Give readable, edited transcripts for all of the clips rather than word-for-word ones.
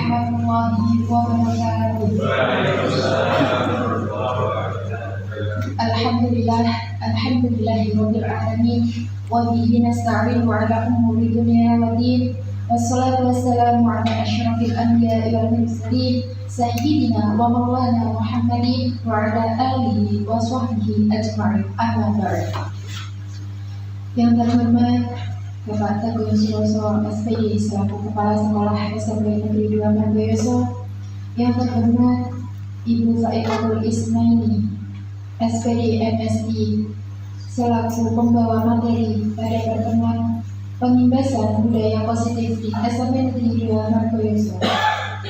warahmatullahi wabarakatuh. Alhamdulillahirabbil alamin wa bihi nasta'inu ala umuri dunya waddin. Wassalatu wassalamu ala asyrafil anbiya'i wal mursalin sayyidina wa maulana Muhammadin wa ala alihi wa sahbihi ajma'in. Amma ba'd. Yang terhormat Bapak Teguh Suroso SPD selaku Kepala Sekolah SMP Negeri 2 Margoyoso, yang terhormat Ibu Faiqatul Ismaini SPD MSI selaku pembawa materi pada pertemuan pengimbasan budaya positif di SMP Negeri 2 Margoyoso,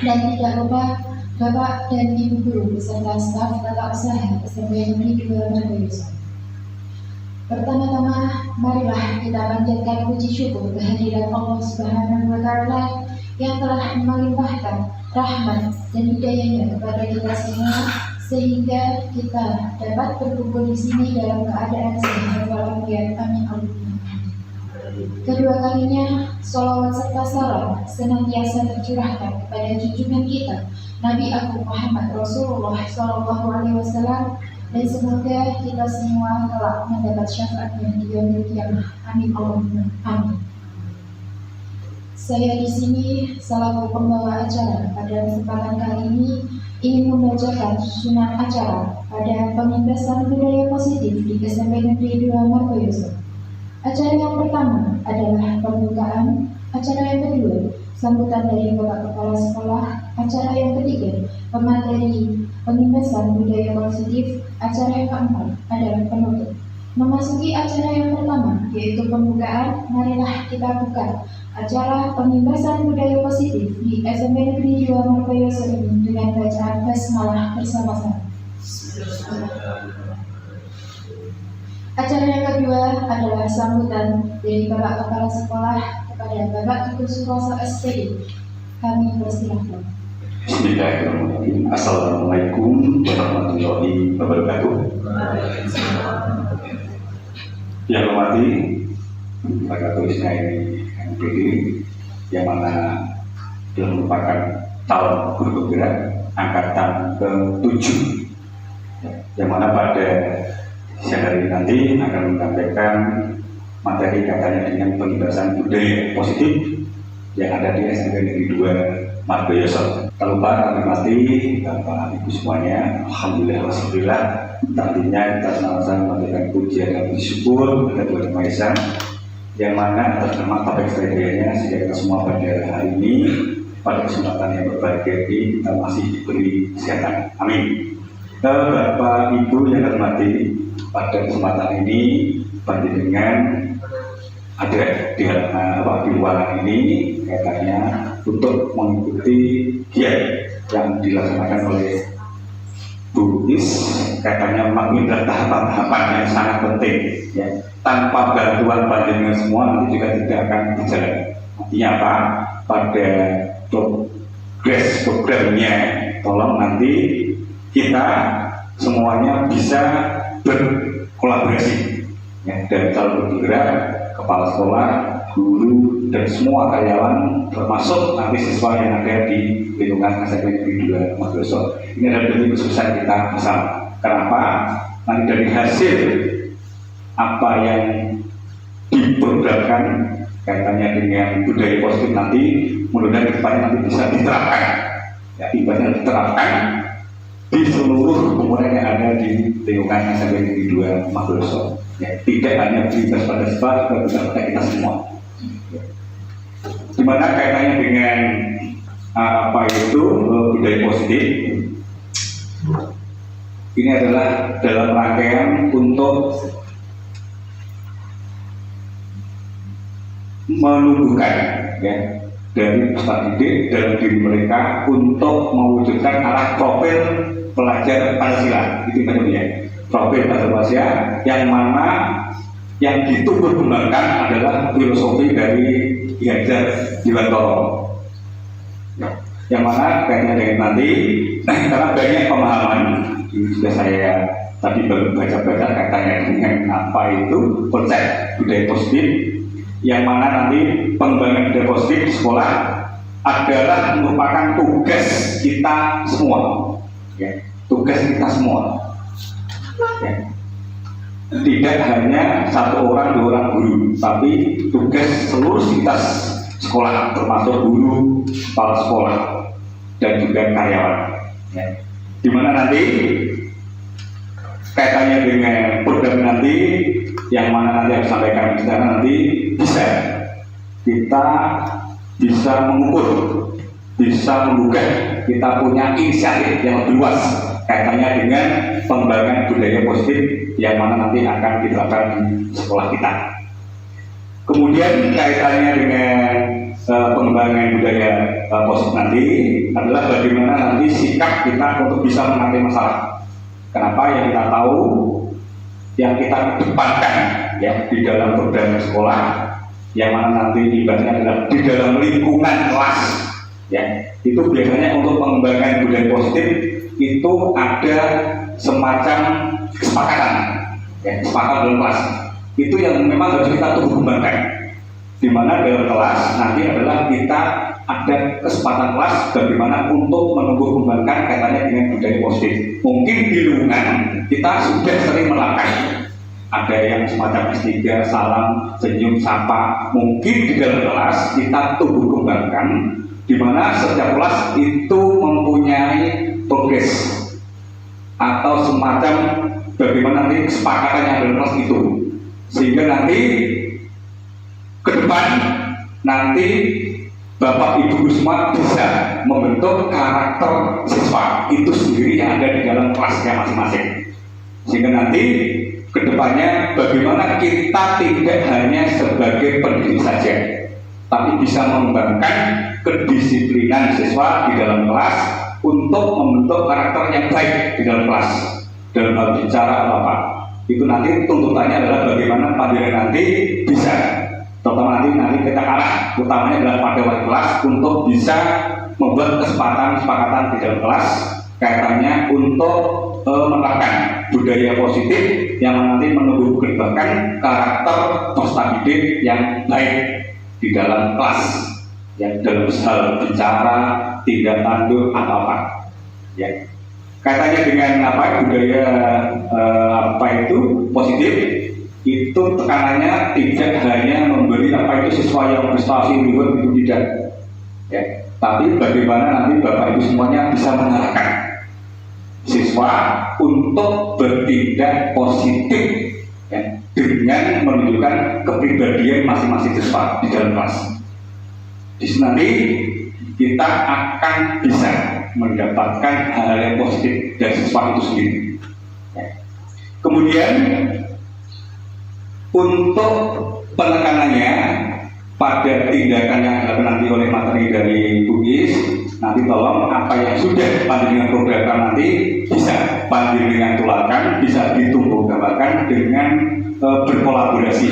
dan tidak lupa Bapak dan Ibu Guru beserta staf tata usaha SMP Negeri 2 Margoyoso. Pertama-tama, marilah kita panjatkan puji syukur kehadirat Allah Subhanahu wa Ta'ala yang telah melimpahkan rahmat dan hidayahnya kepada kita semua, sehingga kita dapat berkumpul di sini dalam keadaan sehat walafiat. Amin. Kedua kalinya, sholawat serta salam senantiasa tercurahkan kepada junjungan kita Nabi Agung Muhammad Rasulullah SAW, dan semoga kita semua telah mendapat syafaatnya di yaumil qiyamah. Amin Allahumma amin. Saya di sini selaku pembawa acara pada kesempatan kali ini ingin membacakan susunan acara pada pengimbasan budaya positif di SMP Negeri 2 Margoyoso. Acara yang pertama adalah pembukaan, acara yang kedua sambutan dari Bapak Kepala Sekolah, acara yang ketiga pemateri pengimbasan budaya positif, acara yang keempat adalah penutup. Memasuki acara yang pertama, yaitu pembukaan, marilah kita buka acara pengimbasan budaya positif di SMP Negeri 2 Margoyoso ini dengan bacaan basmalah bersama-sama. Acara yang kedua adalah sambutan dari Bapak Kepala Sekolah kepada Bapak Teguh Suroso SPD. Kami persilahkan. Bismillahirrahmanirrahim. Assalamualaikum warahmatullahi wabarakatuh. Yang hormati Bapak Tulisnya ini MPD, yang mana yang merupakan tahun guru penggerak angkatan ke-7, yang mana pada siang hari ini nanti akan menyampaikan materi katanya dengan pengimbasan budaya positif yang ada di SMP Negeri 2 Margoyoso. Tak lupa kami hormati Bapak Ibu semuanya, alhamdulillah wassalillah. Nantinya kita sama-sama memberikan pujian dan bersyukur kepada Tuhan Yang Maha Esa, yang mana atas nama topik kriterianya sehingga kita semua pada hari ini pada kesempatan yang berbahagia ini kita masih diberi kesehatan. Amin. Bapak Ibu yang hormati, pada kesempatan ini panjenengan ada di ruangan ini katanya untuk mengikuti giat yang dilaksanakan oleh Bu Is, katanya mengindah tahapan-tahapan yang sangat penting ya. Tanpa bantuan panjenengan semua nanti juga tidak akan berjalan. Artinya apa? Pada programnya tolong nanti kita semuanya bisa berkolaborasi ya, dari calon penggerak, kepala sekolah, guru, dan semua karyawan, termasuk nanti siswa yang ada di lingkungan SMP Negeri 2 Margoyoso. Ini adalah bentuk kesuksesan kita bersama. Kenapa? Nanti dari hasil apa yang diprogramkan kaitannya dengan budaya positif nanti, mudah-mudahan kedepannya nanti bisa diterapkan. Ya, ibaratnya diterapkan di seluruh komponen yang ada di lingkungan SMP Negeri 2 Margoyoso. Ya, tidak hanya berimbas pada siswa, juga pada kita semua. Ya. Dimana kaitannya dengan apa itu budaya positif? Ini adalah dalam rangkaian untuk menumbuhkan ya, dari peserta didik dalam diri mereka untuk mewujudkan arah profil pelajar Pancasila. Itu ya, profil Pancasila yang mana yang ditumbuh kembangkan adalah filosofi dari Ki Hajar Dewantara. Yang mana kayaknya dengan nanti karena banyak pemahaman, ini juga saya tadi baru baca-baca katanya dengan apa itu konsep budaya positif, yang mana nanti pengembangan budaya positif di sekolah adalah merupakan tugas kita semua, ya, tugas kita semua. Ya. Tidak hanya satu orang, dua orang guru, tapi tugas seluruh sivitas sekolah, termasuk guru, kepala sekolah, dan juga karyawan. Ya. Dimana nanti kaitannya dengan program nanti, yang mana nanti harus sampaikan di sana nanti bisa kita bisa mengukur, bisa menggugah, kita punya inisiatif yang lebih luas kaitannya dengan pengembangan budaya positif yang mana nanti akan diterapkan di sekolah kita. Kemudian kaitannya dengan pengembangan budaya positif nanti adalah bagaimana nanti sikap kita untuk bisa menangani masalah. Kenapa? Yang kita tahu, yang kita depankan ya di dalam program sekolah, yang mana nanti ibaratnya adalah di dalam lingkungan kelas, ya itu biasanya untuk pengembangan budaya positif itu ada semacam kesepakatan, ya, kesepakatan dalam kelas. Itu yang memang harus kita tumbuh kembangkan. Di mana dalam kelas nanti adalah kita ada kesempatan kelas bagaimana untuk menumbuh kembangkan kaitannya dengan budaya positif. Mungkin di lingkungan kita sudah sering melakukan. Ada yang semacam S3, salam, senyum, sapa. Mungkin di dalam kelas kita tumbuh kembangkan, di mana setiap kelas itu mempunyai progres atau semacam bagaimana nanti kesepakatan yang dalam kelas itu, sehingga nanti ke depan nanti Bapak Ibu semua bisa membentuk karakter siswa itu sendiri yang ada di dalam kelasnya masing-masing, sehingga nanti kedepannya bagaimana kita tidak hanya sebagai pendidik saja, tapi bisa mengembangkan kedisiplinan siswa di dalam kelas untuk membentuk karakter yang baik di dalam kelas dalam hal bicara atau apa. Itu nanti tuntutannya adalah bagaimana panjenengan nanti bisa, terutama nanti kita arah utamanya adalah pada wali kelas untuk bisa membuat kesepakatan di dalam kelas kaitannya untuk menerapkan budaya positif yang nanti menumbuh kembangkan karakter peserta didik yang baik di dalam kelas, yang dalam hal bicara, tindak tanduk atau apa, ya. Kaitannya dengan apa budaya apa itu positif, itu tekanannya tidak hanya memberi apa itu siswa yang prestasi luar itu tidak, ya. Tapi bagaimana nanti Bapak Ibu semuanya bisa mengarahkan siswa untuk bertindak positif, ya, dengan menunjukkan kepribadian masing-masing siswa di dalam kelas. Di sini nanti kita akan bisa mendapatkan hal yang positif dari siswa itu sendiri. Ya. Kemudian untuk penekanannya pada tindakan yang dilakukan nanti oleh materi dari Bu Is, nanti tolong apa yang sudah panjenengan programkan nanti bisa panjenengan tularkan, bisa ditumbuh kembangkan dengan berkolaborasi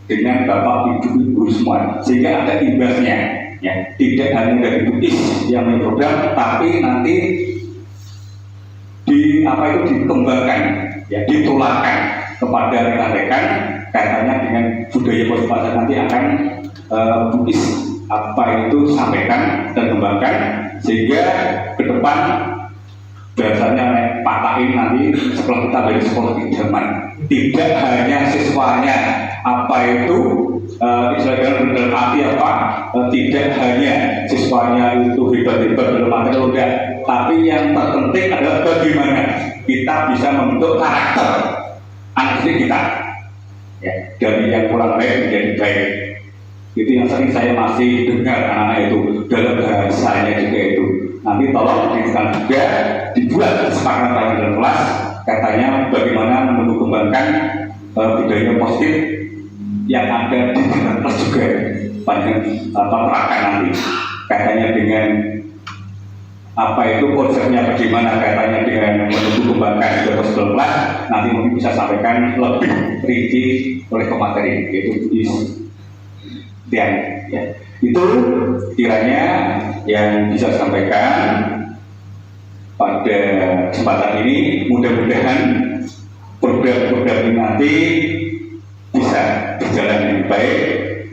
dengan Bapak Ibu semua, sehingga ada imbasnya, ya. Tidak hanya dari Bu Is yang memprogram, tapi nanti dikembangkan, ya, ditularkan kepada rekan-rekan kaitannya dengan budaya positif nanti akan Bu Is apa itu sampaikan dan kembangkan, sehingga ke depan biasanya Pak Taim nanti setelah kita dari sekolah di Jerman tidak hanya siswanya apa itu istilahnya dalam arti apa, tidak hanya siswanya itu hebat-hebat dalam arti enggak, tapi yang terpenting adalah bagaimana kita bisa membentuk karakter anak didik kita, ya, dari yang kurang baik menjadi baik. Itu yang sering saya masih dengar anak-anak itu dalam bahasanya juga itu. Nanti tolong diberikan juga dibuat kesepakatan dalam kelas katanya bagaimana menumbuh kembangkan budaya positif yang ada di dalam kelas juga panjang terapkan nanti katanya dengan apa itu konsepnya bagaimana kaitannya dengan menumbuh kembangkan budaya positif dalam kelas, nanti mungkin bisa sampaikan lebih rinci oleh pemateri yaitu ya. Itu kiranya yang bisa sampaikan pada kesempatan ini. Mudah-mudahan program-program ini nanti bisa berjalan dengan baik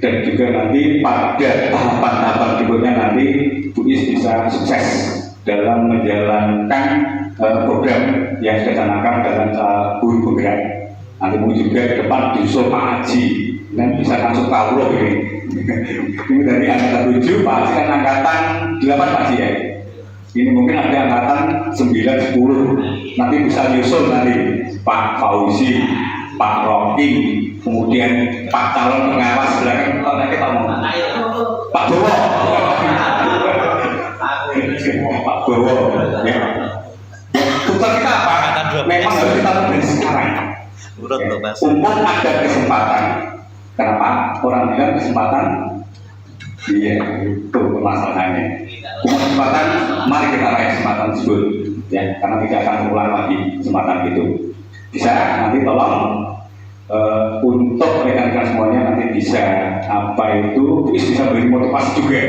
dan juga nanti pada tahapan-tahapan berikutnya nanti Bu Is bisa sukses dalam menjalankan program yang sudah dicanangkan dalam guru penggerak. Nanti mungkin juga ke depan diusul Pak Haji dan bisa langsung kawruh ini. Ini dari angkatan 7, Pak Haji kan angkatan 8 Pak Haji ya. Ini mungkin ada angkatan 9, 10. Nanti bisa diusul nanti Pak Fauzi, Pak Rocky, kemudian Pak calon pengawas belakang nanti Pak mau Pak Bowo. Pak Bowo ya. Tugas kita apa? Memang harus kita beri sekarang. Umpam ada kesempatan. Kenapa? Orang bilang kesempatan. Iya, itu permasalahannya. Kesempatan, mari kita raih kesempatan tersebut. Ya, karena tidak akan berulang lagi kesempatan itu. Bisa nanti tolong untuk rekan-rekan semuanya nanti bisa apa itu bisa beri motivasi juga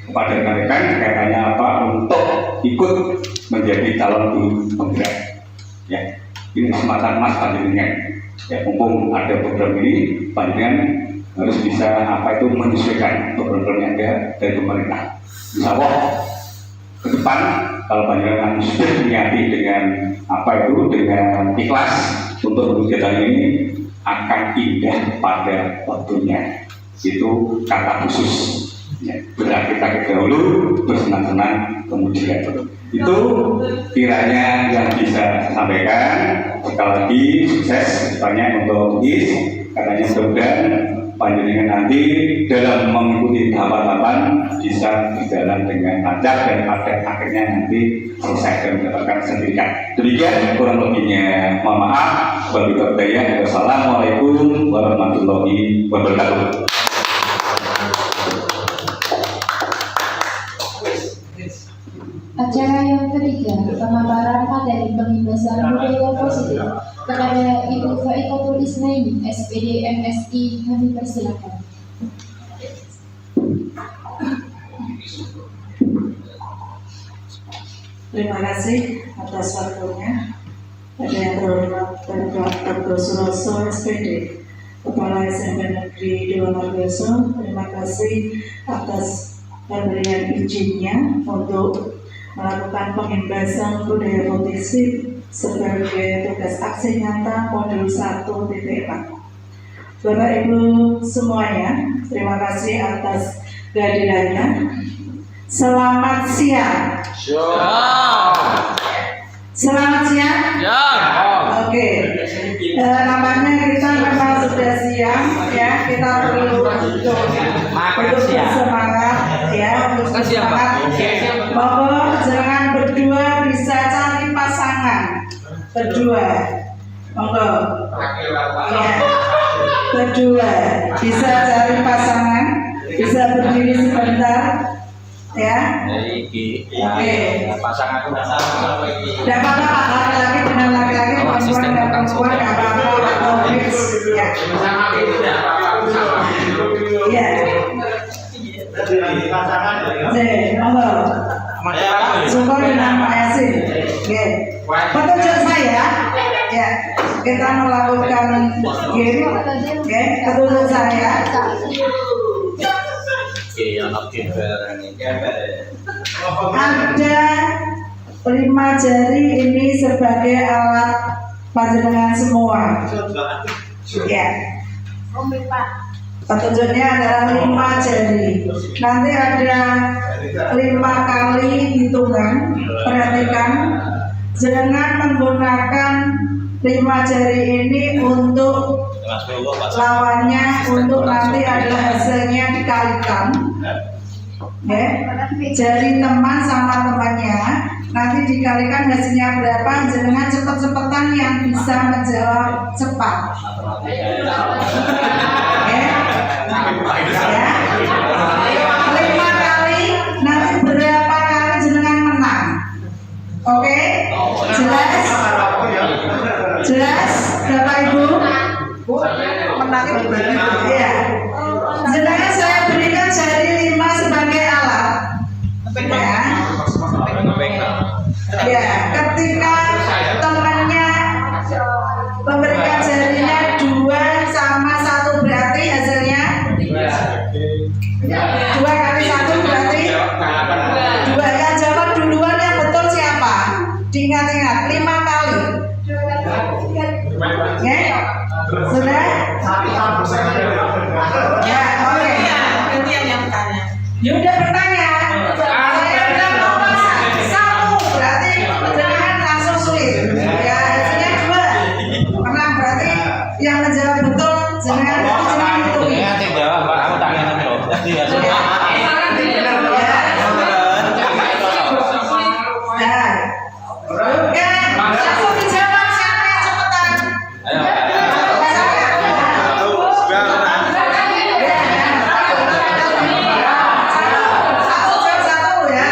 kepada rekan-rekan katanya apa untuk ikut menjadi calon guru penggerak. Ya, ini kesempatan Mas panjenengan. Ya, mumpung ada program ini, panjenengan harus bisa apa itu menyesuaikan program yang ada dari pemerintah. Insya Allah ke depan kalau panjenengan sudah niati dengan apa itu dengan ikhlas untuk kegiatan ini akan indah pada waktunya. Itu kata khusus. Ya, berarti kita dahulu bersenang-senang kemudian. Itu kiranya yang bisa saya sampaikan. Sekali lagi sukses banyak untuk IS. Katanya mudah-mudahan panjenengan nanti dalam mengikuti tahapan-tahapan bisa berjalan dengan lancar dan pada akhirnya nanti selesai dan mendapatkan sertifikat. Demikian kurang lebihnya. Mohon maaf. Wassalamualaikum warahmatullahi wabarakatuh. Acara yang ketiga, pemaparan materi pembebasan budaya positif kepada Ibu Faikatul Isnaini, SPD MSI, kami persilakan. Terima kasih atas waktunya. Pada yang terhormat Dr. Suroso SPD, Kepala SMP Negeri 2 Margoso, terima kasih atas pemberian izinnya untuk melakukan pembebasan budaya positif sebagai tugas aksi nyata modul 1.4. Bapak Ibu semuanya, terima kasih atas kehadirannya. Selamat siang. Selamat siang. Oke. Namanya kita memang sudah siang ya. Kita perlu untuk bersemangat ya, untuk bersemangat. Monggo jangan berdua bisa cari pasangan. Berdua. Monggo. Ya. Berdua bisa cari pasangan, bisa berdiri sebentar. Ya. Oke. Pasangan aku tidak apa-apa, laki-laki dengan laki-laki, perempuan dan perempuan nggak apa-apa, atau mix. Ya. Iya. Monggo. Syukur dengan Pak Yasin. Oke. Petunjuk saya, ya, kita melakukan game. Oke, petunjuk saya. Ada 5 jari ini sebagai alat panjenengan semua. Ya. Petunjuknya adalah 5 jari. Nanti ada 5 kali hitungan. Perhatikan, jangan menggunakan 5 jari ini untuk lawannya, untuk nanti adalah hasilnya dikalikan. Jari teman sama temannya nanti dikalikan hasilnya berapa, jangan cepet-cepetan yang bisa menjawab cepat. Ya. 5 kali nanti berapa kali jenengan menang. Oke? Jelas? Jelas Bapak Ibu? Menangnya dibagi. Iya. Jenengan saya berikan jari 5 sebagai alat. Ya. Ya, ketika temannya memberikan jarinya 2 sama 1 berarti hasilnya 2 kali 1 berarti 2. Yang jawab duluan yang betul siapa? Diingat-ingat 5 kali. Ya? Sudah? Ya, oke. Nanti yang bertanya. Yuda bertanya. Saya bilang nomor 1 berarti jangan langsung sulit. Ya, hasilnya 2. Menang berarti yang menjawab betul jangan hitung. Aku tanya nanti loh. Oke, langsung dijawab siapa yang cepetan. Satu ya.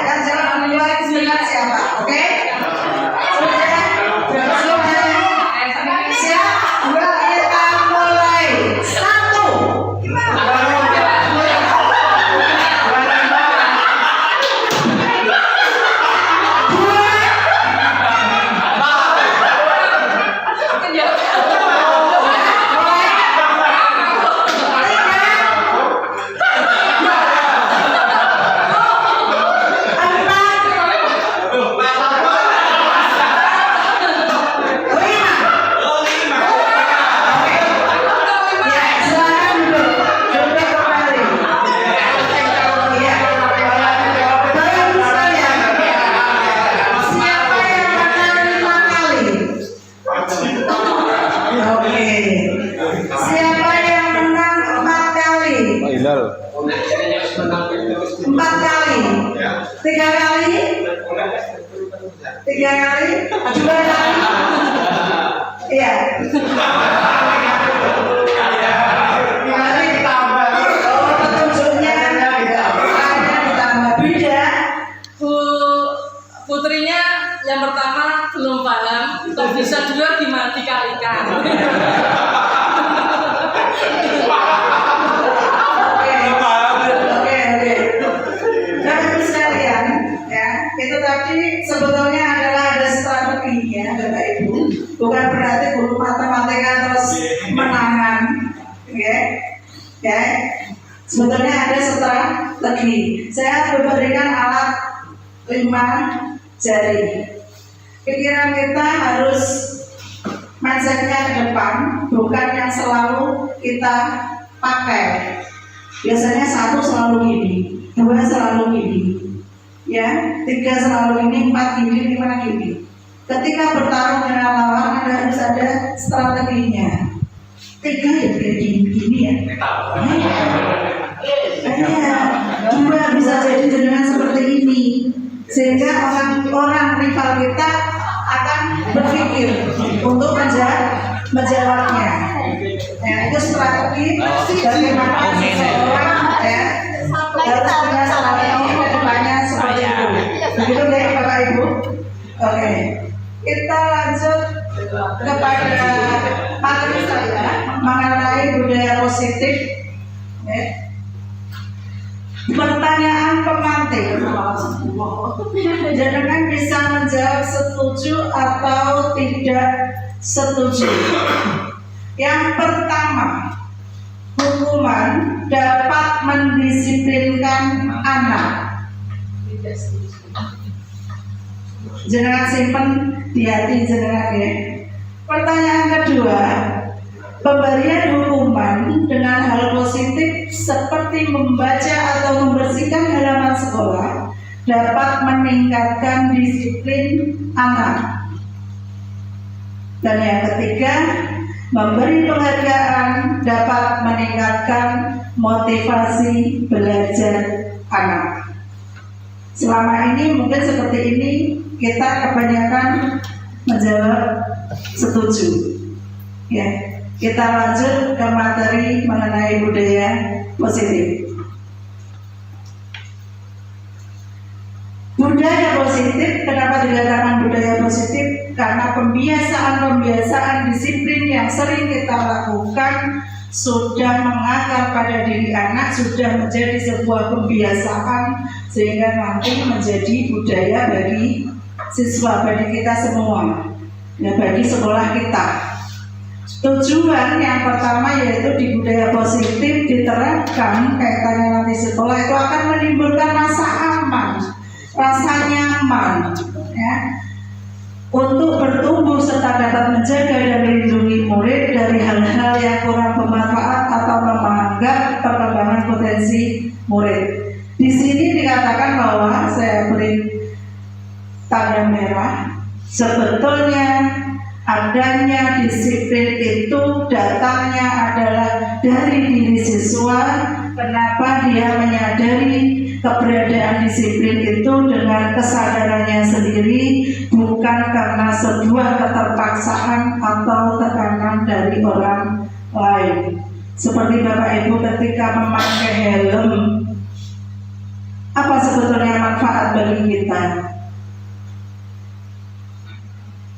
Yang jawab duluan siapa? Oke? Siap? Kita mulai. 1. Siapa yang menang 4 kali? 4 kali. 3 kali? 3 kali? 2 kali? Iya. Petunjuknya ditambah beda. Putrinya yang pertama belum paham, kok bisa juga gimana dikalikan. Oke. Bapak sekalian, ya, itu tadi sebetulnya adalah ada strateginya, Bapak Ibu. Bukan berarti guru matematika terus menangan, ya. Sebetulnya ada strategi. Saya memberikan alat 5 jari. Pikiran kita harus mindsetnya ke depan, bukan yang selalu kita pakai. Biasanya 1 selalu gini, 2 selalu gini, ya, 3 selalu gini, 4 gini, 5 gini. Ketika bertarung dengan lawan, Anda harus ada strateginya. 3 ya kayak gini ya. 2 bisa jadi dengan seperti ini, sehingga orang rival kita akan berpikir untuk menjawabnya. Ya, itu strategi bagaimana seseorang harus punya strategi ke depannya seperti itu. Begitu ya Bapak Ibu? Oke, kita lanjut kepada materi saya mengenai budaya positif. Pertanyaan pemantik, jangan bisa menjawab setuju atau tidak setuju. Yang pertama, hukuman dapat mendisiplinkan anak. Jangan simpen di hati jenengan ya. Pertanyaan kedua, pemberian hukuman dengan hal positif seperti membaca atau membersihkan halaman sekolah dapat meningkatkan disiplin anak. Dan yang ketiga, memberi penghargaan dapat meningkatkan motivasi belajar anak. Selama ini mungkin seperti ini kita kebanyakan menjawab setuju. Ya, kita lanjut ke materi mengenai budaya positif. Budaya positif, kenapa dikatakan budaya positif? Karena pembiasaan disiplin yang sering kita lakukan sudah mengakar pada diri anak, sudah menjadi sebuah kebiasaan sehingga nanti menjadi budaya bagi siswa, bagi kita semua. ya bagi sekolah kita. Tujuan yang pertama yaitu di budaya positif diterapkan kaitannya nanti sekolah itu akan menimbulkan rasa aman, rasa nyaman, ya, untuk bertumbuh serta dapat menjaga dan melindungi murid dari hal-hal yang kurang bermanfaat atau menganggap perkembangan potensi murid. Di sini dikatakan bahwa saya beri tanda merah, sebetulnya adanya disiplin itu datangnya adalah dari diri siswa. Kenapa dia menyadari keberadaan disiplin itu dengan kesadarannya sendiri, bukan karena sebuah keterpaksaan atau tekanan dari orang lain. Seperti Bapak Ibu ketika memakai helm, apa sebetulnya manfaat bagi kita?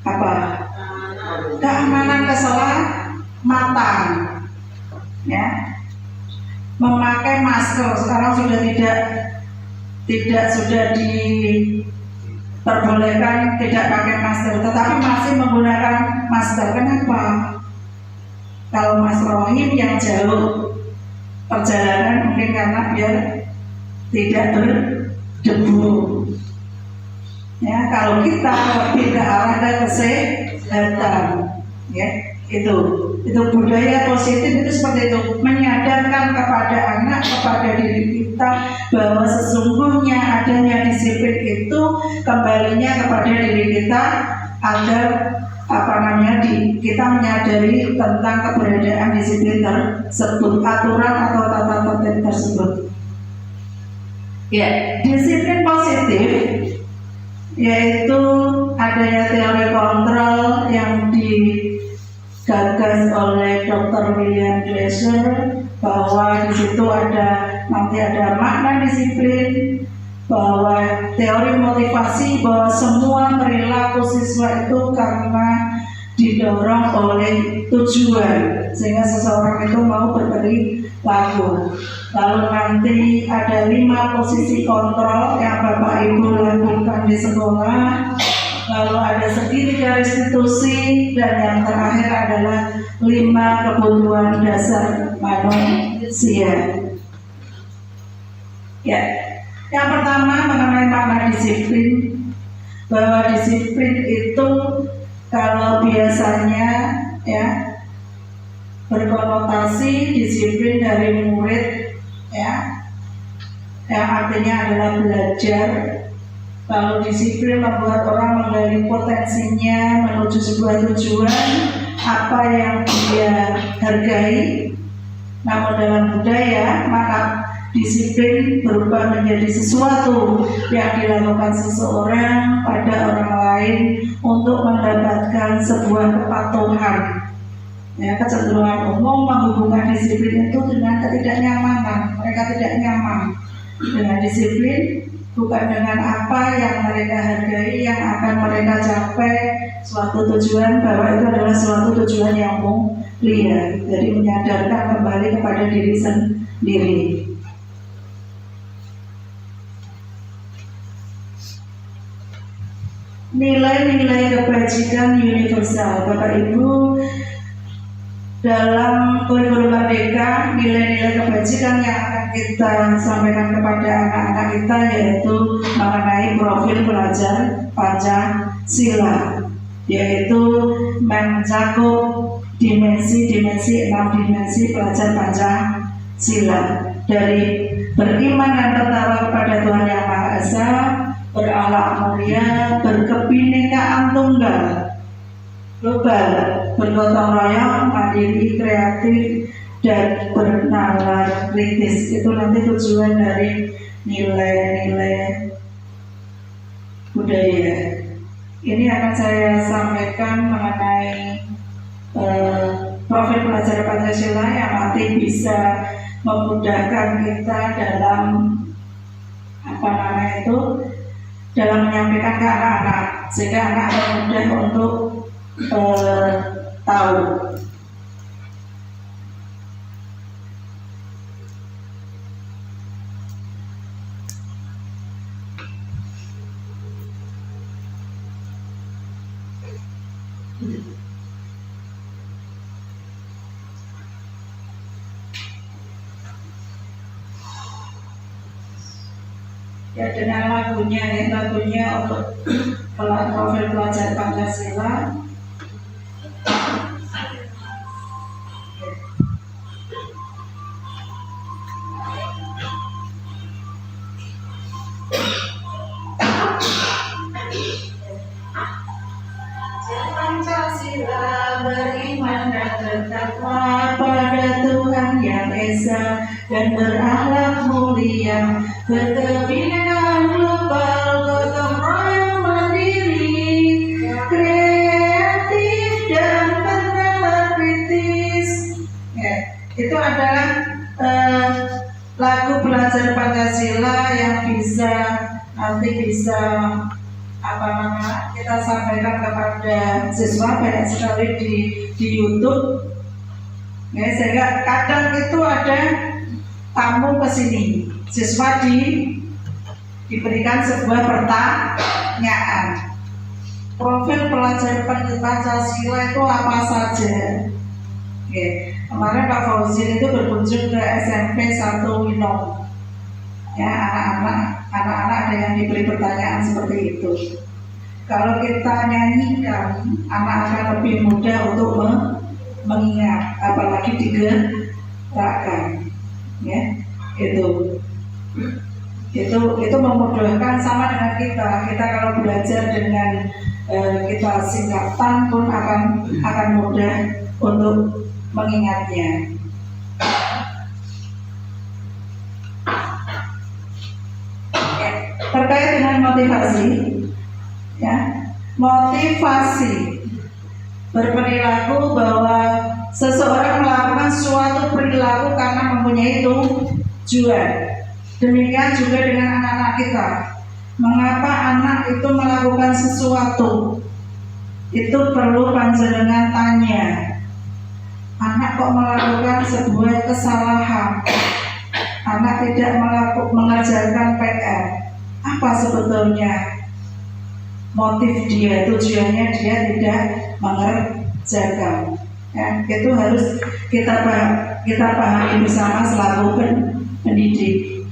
Apa? Keamanan keselamatan, ya. Memakai masker sekarang sudah sudah diperbolehkan tidak pakai masker, tetapi masih menggunakan masker. Kenapa? Kalau Mas Rohim yang jauh perjalanan mungkin karena biar tidak berdebu. Ya, kalau kita lebih ke arah kesehatan, ya, itu budaya positif itu seperti itu, menyadarkan kepada anak, kepada diri kita bahwa sesungguhnya adanya disiplin itu kembalinya kepada diri kita agar kita menyadari tentang keberadaan disiplin tersebut, aturan atau tata tertib tersebut. Ya, disiplin positif yaitu adanya teori kontrol yang digagas oleh Dr. William Glasser, bahwa di situ nanti ada makna disiplin, bahwa teori motivasi, bahwa semua perilaku siswa itu karena didorong oleh tujuan sehingga seseorang itu mau berperilaku. Lalu nanti ada 5 posisi kontrol yang Bapak Ibu lakukan di sekolah. Lalu ada segitiga restitusi, dan yang terakhir adalah 5 kebutuhan dasar manusia. Ya, yang pertama mengenai makna disiplin, bahwa disiplin itu kalau biasanya ya berkonotasi disiplin dari murid, ya, yang artinya adalah belajar. Lalu disiplin membuat orang menggali potensinya menuju sebuah tujuan apa yang dia hargai. Namun dalam budaya, maka disiplin berubah menjadi sesuatu yang dilakukan seseorang pada orang lain untuk mendapatkan sebuah kepatuhan. Ya, kecenderungan umum menghubungkan disiplin itu dengan ketidaknyamanan. Mereka tidak nyaman dengan disiplin, bukan dengan apa yang mereka hargai, yang akan mereka capai suatu tujuan, bahwa itu adalah suatu tujuan yang mulia. Jadi menyadarkan kembali kepada diri sendiri. Nilai-nilai kebajikan universal. Bapak Ibu, dalam kurikulum Merdeka, nilai-nilai kebajikan yang akan kita sampaikan kepada anak-anak kita yaitu mengenai profil pelajar Pancasila, yaitu mencakup dimensi-dimensi 6 dimensi pelajar Pancasila, dari beriman dan bertakwa kepada Tuhan Yang Maha Esa, berakhlak mulia, berkebinekaan tunggal, global, bergotong royong, mandiri, kreatif, dan bernalar kritis. Itu nanti tujuan dari nilai-nilai budaya. Ini akan saya sampaikan mengenai profil pelajar Pancasila yang nanti bisa memudahkan kita dalam dalam menyampaikan ke anak-anak, sehingga anak-anak mudah untuk tahu. ya dengan lagunya ya, lagunya untuk profil pelajar Pancasila. Pancasila beriman dan bertakwa pada Tuhan Yang Esa dan berakhlak mulia, berkebinekaan global, gotong royong mandiri, kreatif dan bernalar kritis. Ya, itu adalah lagu pelajar Pancasila yang nanti bisa kita sampaikan kepada siswa banyak sekali di YouTube. Ya, sehingga kadang itu ada tamu ke sini, siswa diberikan sebuah pertanyaan. Profil pelajar Pancasila itu apa saja? Ya, kemarin Pak Fauzin itu berkunjung ke SMP 1 Winong. Ya, anak-anak ada yang diberi pertanyaan seperti itu. Kalau kita nyanyikan, anak akan lebih mudah untuk mengingat, apalagi digerakkan. Ya, itu memudahkan sama dengan kita. Kita kalau belajar dengan kita singkatan pun akan mudah untuk mengingatnya. Terkait dengan motivasi, ya, motivasi berperilaku bahwa seseorang melakukan suatu perilaku karena mempunyai tujuan. Demikian juga dengan anak-anak kita. Mengapa anak itu melakukan sesuatu? Itu perlu panjenengan tanya. Anak kok melakukan sebuah kesalahan? Anak tidak mengerjakan PR. Apa sebetulnya motif dia, tujuannya dia tidak mengerjakan? Ya, itu harus kita pahami bersama selaku pendidik.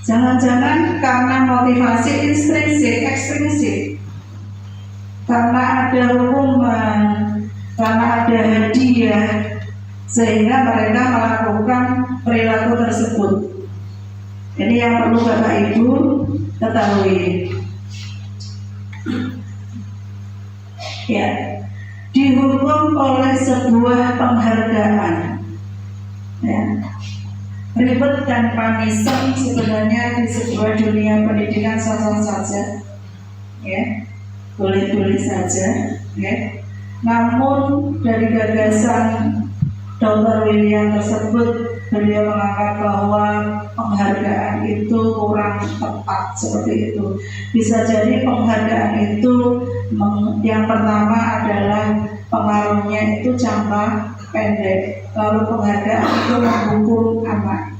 Jangan-jangan karena motivasi ekstrinsik, karena ada hukuman, karena ada hadiah, sehingga mereka melakukan perilaku tersebut. Ini yang perlu Bapak Ibu ketahui. Ya, dihukum oleh sebuah penghargaan. Ya. Reward dan punishment sebenarnya di sebuah dunia pendidikan sah-sah saja, ya, boleh-boleh saja, ya. Namun dari gagasan Dr. William tersebut, beliau menganggap bahwa penghargaan itu kurang tepat seperti itu. Bisa jadi penghargaan itu yang pertama adalah pengaruhnya itu jangka pendek, lalu penghargaan itu menghukum anak.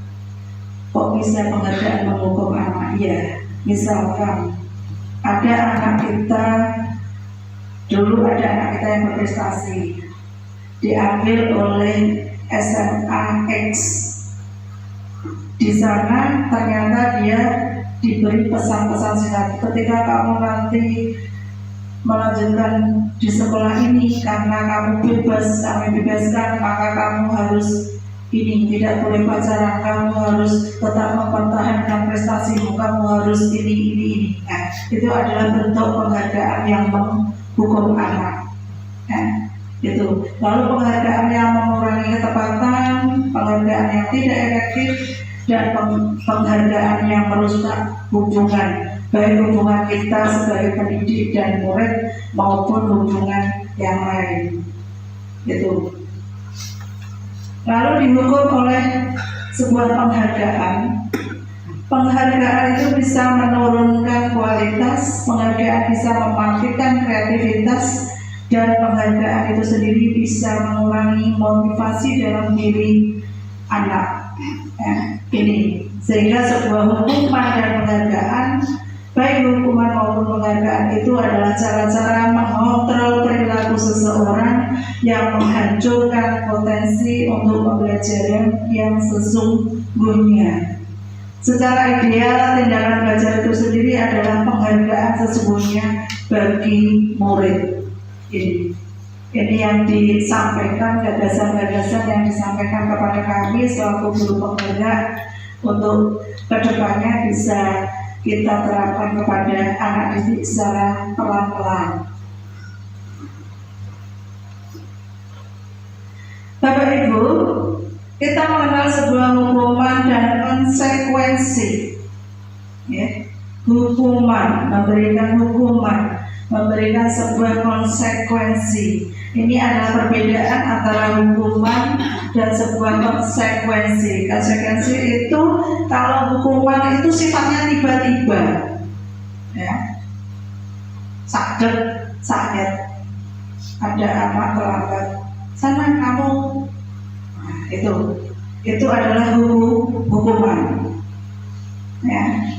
Kok bisa penghargaan menghukum anak? Ya, misalkan ada anak kita, dulu ada anak kita yang berprestasi, diambil oleh SMA X. Di sana ternyata dia diberi pesan-pesan singkat, ketika kamu nanti melanjutkan di sekolah ini, karena kamu kami bebaskan, maka kamu harus ini, tidak boleh pacaran, kamu harus tetap mempertahankan prestasimu, kamu harus ini. Nah, itu adalah bentuk penghargaan yang menghukum anak. Nah, itu. Lalu penghargaan yang mengurangi ketepatan, penghargaan yang tidak efektif, dan penghargaan yang merusak hubungan, baik hubungan kita sebagai pendidik dan murid maupun hubungan yang lain. Itu. Lalu dihukum oleh sebuah penghargaan. Penghargaan itu bisa menurunkan kualitas, penghargaan bisa mematikan kreativitas, dan penghargaan itu sendiri bisa mengurangi motivasi dalam diri anak. Ini sehingga sebuah hukuman dan penghargaan, baik hukuman maupun penghargaan, itu adalah cara-cara mengontrol perilaku seseorang yang menghancurkan potensi untuk pembelajaran yang sesungguhnya. Secara ideal, tindakan belajar itu sendiri adalah penghargaan sesungguhnya bagi murid. Ini yang disampaikan, gagasan-gagasan yang disampaikan kepada kami selaku guru penggerak untuk kedepannya bisa kita terapkan kepada anak didik secara pelan-pelan. Bapak Ibu, kita mengenal sebuah hukuman dan konsekuensi. Ya, hukuman, memberikan sebuah konsekuensi. Ini adalah perbedaan antara hukuman dan sebuah konsekuensi. Konsekuensi itu, kalau hukuman itu sifatnya tiba-tiba, ya, sakit, ada anak terlambat, sana kamu, nah, itu adalah hukuman. Ya.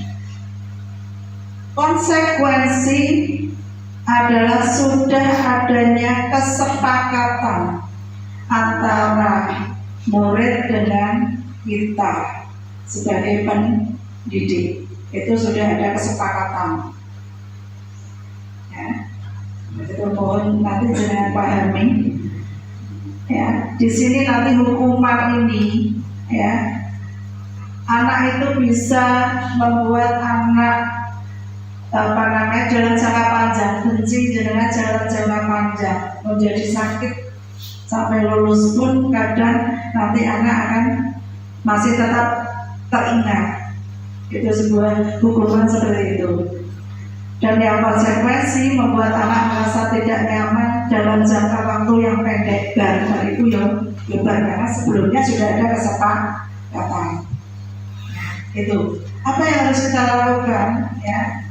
Konsekuensi adalah sudah adanya kesepakatan antara murid dengan kita sebagai pendidik. Itu sudah ada kesepakatan. Ya. Itu mohon nanti jangan pahami. Ya, di sini nanti hukuman ini, ya, anak itu bisa membuat anak jalan jangka panjang, benci dengan jalan jangka panjang, menjadi sakit sampai lulus pun kadang nanti anak akan masih tetap teringat. Itu sebuah hukuman seperti itu. Dan yang konsekuensi membuat anak merasa tidak nyaman dalam jangka waktu yang pendek. Dan itu yang karena sebelumnya sudah ada kesepakatan. Itu apa yang harus kita lakukan, ya?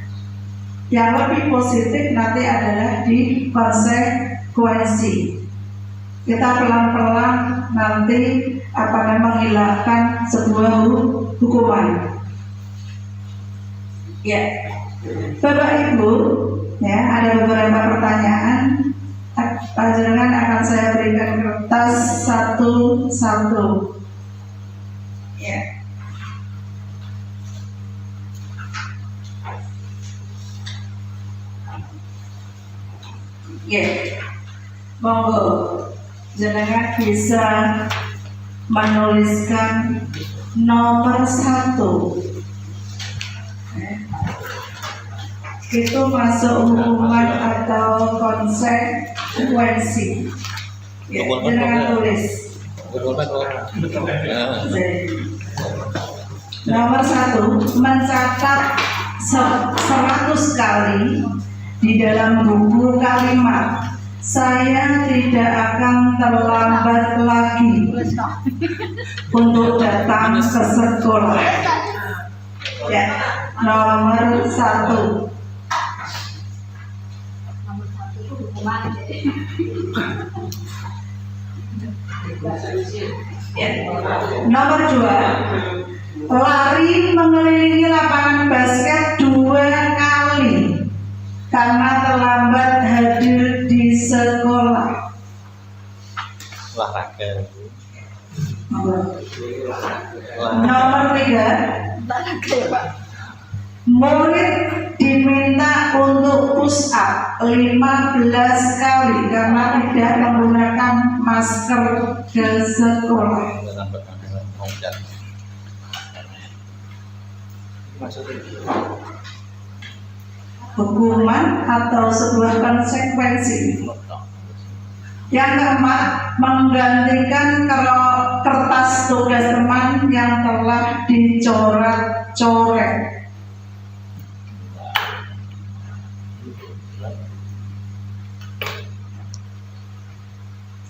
Yang lebih positif nanti adalah di konsekuensi. Kita pelan-pelan nanti akan menghilangkan sebuah hukuman. Ya, Bapak Ibu, ya, ada beberapa pertanyaan. Panjenengan akan saya berikan kertas satu-satu. Ya. Ya, monggo jenengan bisa menuliskan nomor 1. Itu masuk hukuman atau konsekuensi. Ya, jenengan tulis. Nomor 1, mencatat 100 kali di dalam buku kalimat saya tidak akan terlambat lagi untuk datang ke sekolah. Ya, nomor 1. Ya. Nomor 2, lari mengelilingi lapangan basket 2 kali karena terlambat hadir di sekolah. Olahraga. Nomor 3, murid diminta untuk push up 15 kali karena tidak menggunakan masker ke sekolah. Hukuman atau sebuah konsekuensi. Yang keempat, menggantikan kertas tugas teman yang telah dicoret-coret.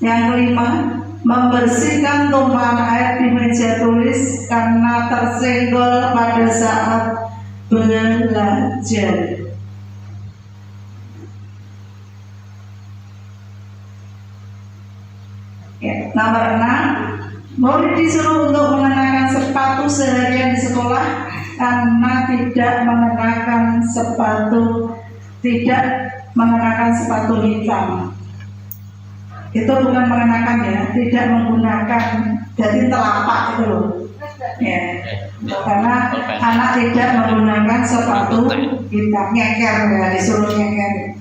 Yang kelima, membersihkan tumpahan air di meja tulis karena tersenggol pada saat belajar. Ya, nomor 6, murid disuruh untuk mengenakan sepatu seharian di sekolah karena tidak mengenakan sepatu hitam. Itu bukan mengenakan, ya, tidak menggunakan, jadi telapak itu loh. Ya, karena anak tidak menggunakan sepatu hitam, nyeker ya, disuruh nyeker.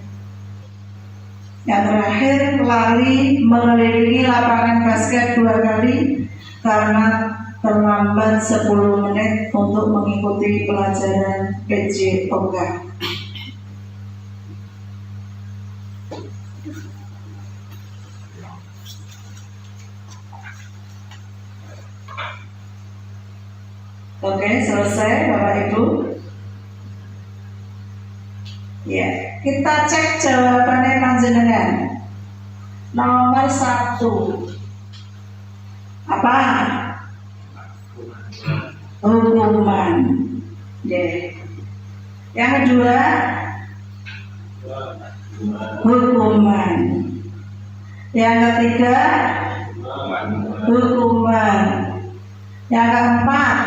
Yang terakhir, lari mengelilingi lapangan basket 2 kali karena terlambat 10 menit untuk mengikuti pelajaran PJOK. Oke, selesai Bapak Ibu. Ya, kita cek jawabannya panjenengan. Nomor 1. Apa? Hukuman. Ya. Yang kedua, hukuman. Yang ketiga, hukuman. Yang keempat,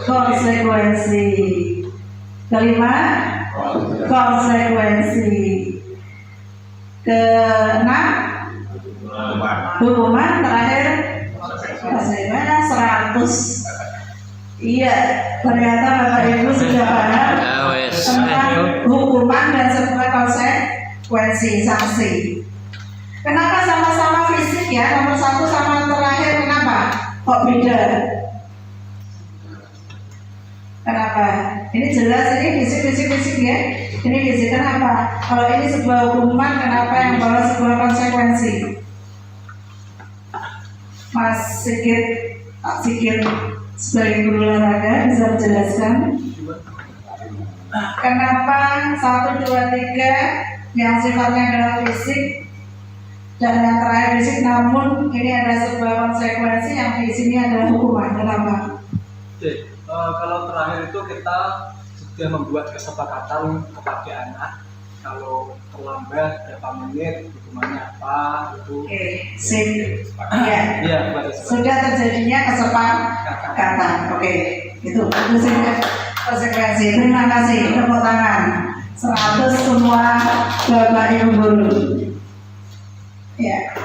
konsekuensi. Kelima, konsekuensi. Keenam, hukuman. Terakhir, konsekuensi. 100. Iya, ternyata Bapak Ibu sudah paham tentang hukuman dan sebuah konsekuensi sanksi. Kenapa sama-sama fisik ya? Nomor 1 sama terakhir kenapa? Kok beda? Kenapa? Ini jelas, ini fisik ya. Ini fisik, kenapa? Kalau ini sebuah hukuman, kenapa yang bawa sebuah konsekuensi? Mas Sigit, Pak Sigit sebagai guru olahraga bisa menjelaskan kenapa 1, 2, 3 yang sifatnya adalah fisik dan yang terakhir fisik, namun ini ada sebuah konsekuensi yang di sini adalah hukuman. Kenapa? Oke, kalau terakhir itu kita sudah membuat kesepakatan kepada anak kalau terlambat berapa menit hukumannya apa itu. Oke, sip. Iya. Iya, Sudah terjadinya kesepakatan. Oke, itu konsekuensi. Terima kasih. Tepuk tangan. 100 semua Bapak Ibu guru. Ya,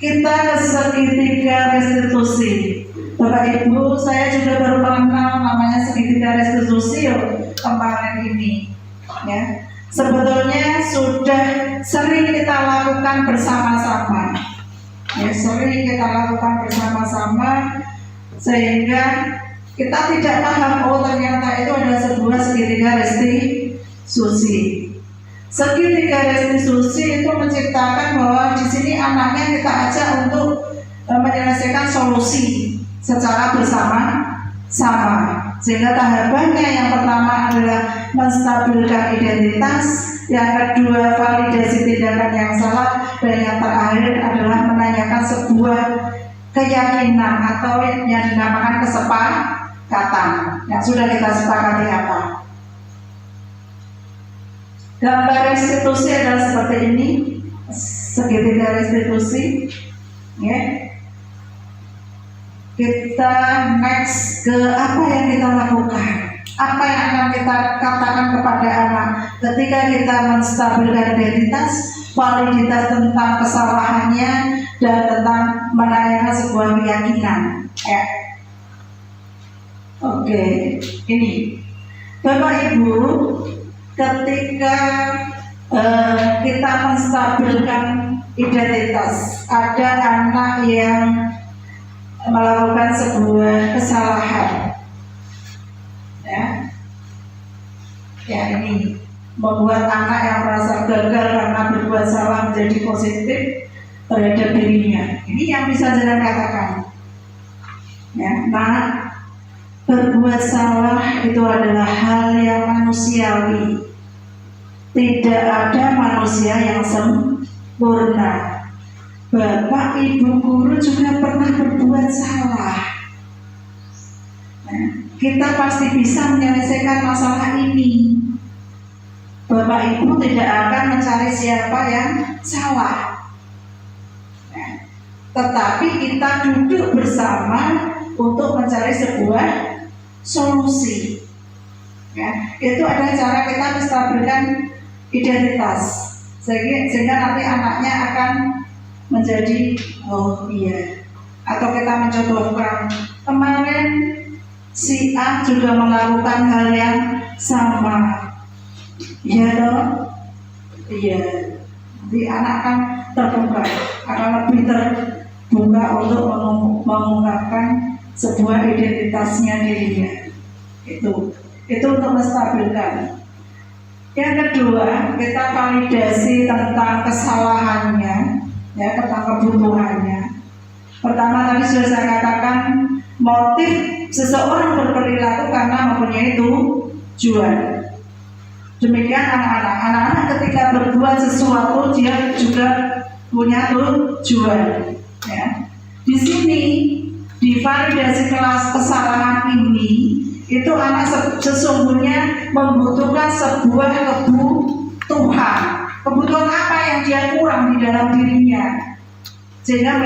kita ke segitiga restitusi. Bapak Ibu, saya juga baru mengenal namanya segitiga restitusi kemarin ini. Ya, sebetulnya sudah sering kita lakukan bersama-sama. Ya, sering kita lakukan bersama-sama sehingga kita tidak paham, oh ternyata itu adalah sebuah segitiga restitusi. Segitiga restitusi itu menciptakan bahwa di sini anaknya kita ajak untuk menyelesaikan solusi secara bersama-sama. Sehingga tahapannya yang pertama adalah menstabilkan identitas, yang kedua validasi tindakan yang salah, dan yang terakhir adalah menanyakan sebuah keyakinan atau yang dinamakan kesepakatan yang sudah kita sepakati apa. Gambar restitusi adalah seperti ini, segitiga restitusi. Ya. Kita next ke apa yang kita lakukan, apa yang akan kita katakan kepada anak ketika kita menstabilkan identitas, validitas tentang kesalahannya, dan tentang menanyakan sebuah keyakinan. Ya. Oke, ini Bapak Ibu, ketika kita menstabilkan identitas, ada anak yang melakukan sebuah kesalahan, ya ini membuat anak yang merasa gagal karena berbuat salah menjadi positif terhadap dirinya. Ini yang bisa saya katakan, ya, nah berbuat salah itu adalah hal yang manusiawi. Tidak ada manusia yang sempurna. Bapak Ibu guru juga pernah berbuat salah. Nah, kita pasti bisa menyelesaikan masalah ini. Bapak Ibu tidak akan mencari siapa yang salah. Nah, tetapi kita duduk bersama untuk mencari sebuah solusi. Ya, itu adalah cara kita menstabilkan identitas, sehingga nanti anaknya akan menjadi oh iya, atau kita mencontohkan kemarin si A juga melakukan hal yang sama. Iya dong? Iya. Jadi anak kan terbuka, akan lebih terbuka untuk mengungkapkan sebuah identitasnya dirinya. Itu untuk menstabilkan. Yang kedua, kita validasi tentang kesalahannya, ya, tentang kebutuhannya. Pertama tadi sudah saya katakan, motif seseorang berperilaku karena mempunyai tujuan. Demikian anak-anak ketika berbuat sesuatu dia juga punya tujuan. Ya. Di sini di validasi kelas kesalahan ini itu anak sesungguhnya membutuhkan sebuah kebutuhan. Kebutuhan apa yang dia kurang di dalam dirinya, sehingga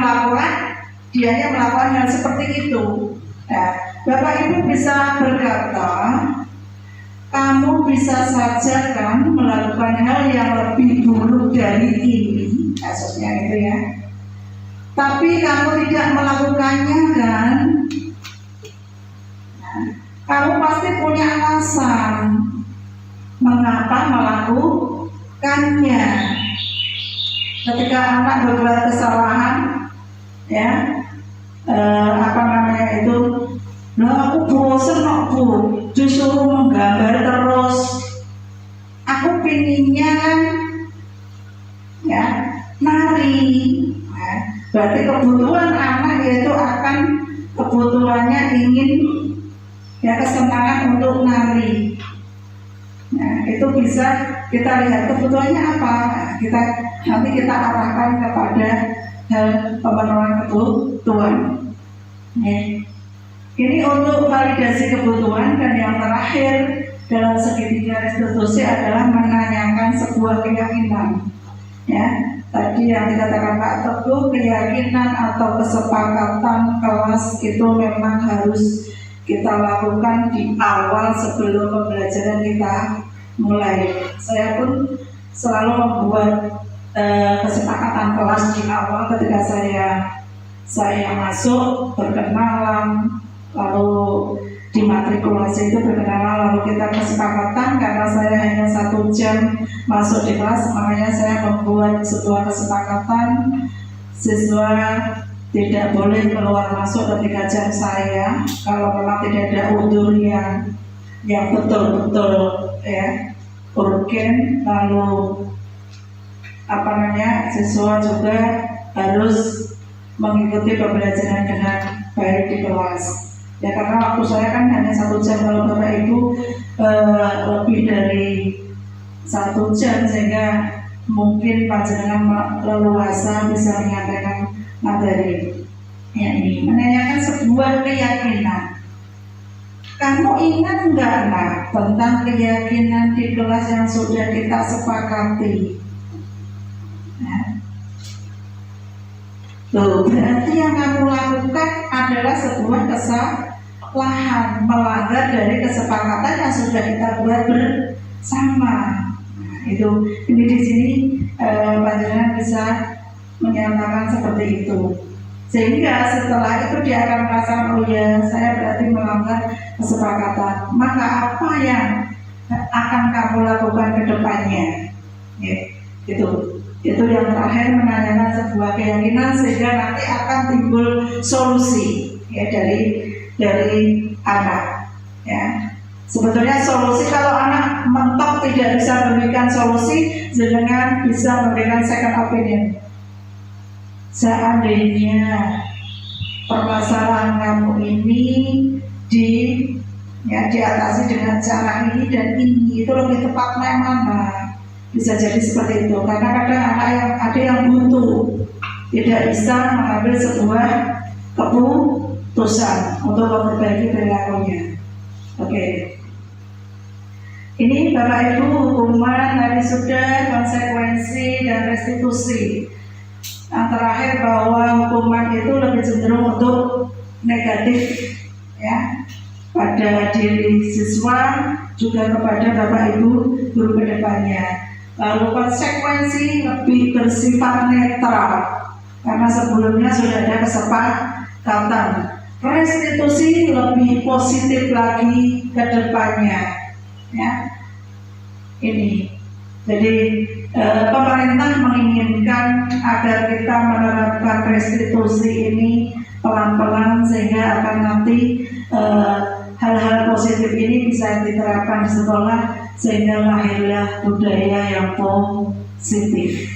dianya melakukan hal seperti itu. Nah, Bapak Ibu bisa berkata, kamu bisa saja kan melakukan hal yang lebih buruk dari ini, kasusnya itu ya. Tapi kamu tidak melakukannya kan? Nah, kamu pasti punya alasan mengapa melakukannya. Ketika anak berbuat kesalahan, ya, aku bosen kok Bu, disuruh menggambar terus. Aku pinginnya kan, ya, nari. Nah, berarti kebutuhan anak yaitu akan kebutuhannya ingin, ya, kesenangan untuk nari. Nah, itu bisa kita lihat kebutuhannya apa. Nanti kita arahkan kepada hal pemenuhan kebutuhan. Ini untuk validasi kebutuhan. Dan yang terakhir dalam segitiga restitusi adalah menanyakan sebuah keyakinan. Ya, tadi yang dikatakan Pak Teguh, keyakinan atau kesepakatan kelas itu memang harus kita lakukan di awal sebelum pembelajaran kita mulai. Saya pun selalu membuat kesepakatan kelas di awal ketika saya masuk, berkenalan, lalu dimatrikulasi itu berkenalan, lalu kita kesepakatan. Karena saya hanya 1 jam masuk di kelas, makanya saya membuat sebuah kesepakatan siswa tidak boleh keluar masuk ketika jam saya kalau memang tidak ada udur yang betul-betul, ya, urgen. Lalu siswa juga harus mengikuti pembelajaran dengan baik di kelas. Ya, karena waktu saya kan hanya 1 jam, kalau Bapak Ibu lebih dari 1 jam, sehingga mungkin panjenengan leluasa bisa menyampaikan materi. Ya, ini menanyakan sebuah keyakinan. Kamu ingat nggak, Nak, tentang keyakinan di kelas yang sudah kita sepakati? Berarti yang kamu lakukan adalah sebuah kesalahan, melanggar dari kesepakatan yang sudah kita buat bersama. Ini di sini panjenengan bisa menyatakan seperti itu, sehingga setelah itu dia akan merasakan, oh ya, saya berarti melanggar kesepakatan. Maka apa yang akan kamu lakukan ke depannya? Ya, itu yang terakhir, menanyakan sebuah keyakinan sehingga nanti akan timbul solusi, ya, dari anak. Ya, sebetulnya solusi, kalau anak mentok tidak bisa memberikan solusi, jangan bisa memberikan second opinion. Seandainya permasalahan kamu ini diatasi dengan cara ini dan ini, itu lebih tepatnya mana? Bisa jadi seperti itu, karena kadang anak ada yang buntu, tidak bisa mengambil sebuah keputusan untuk memperbaiki perilakunya. Oke. Ini Bapak Ibu, hukuman tadi sudah, konsekuensi dan restitusi. Yang terakhir, bahwa hukuman itu lebih cenderung untuk negatif, ya, pada diri siswa juga kepada Bapak Ibu guru kedepannya. Lalu konsekuensi lebih bersifat netral, karena sebelumnya sudah ada kesepakatan. restitusi lebih positif lagi ke depannya, ya. Ini, jadi pemerintah menginginkan agar kita menerapkan restitusi ini pelan-pelan sehingga akan nanti hal-hal positif ini bisa diterapkan di sekolah sehingga lahirlah budaya yang positif,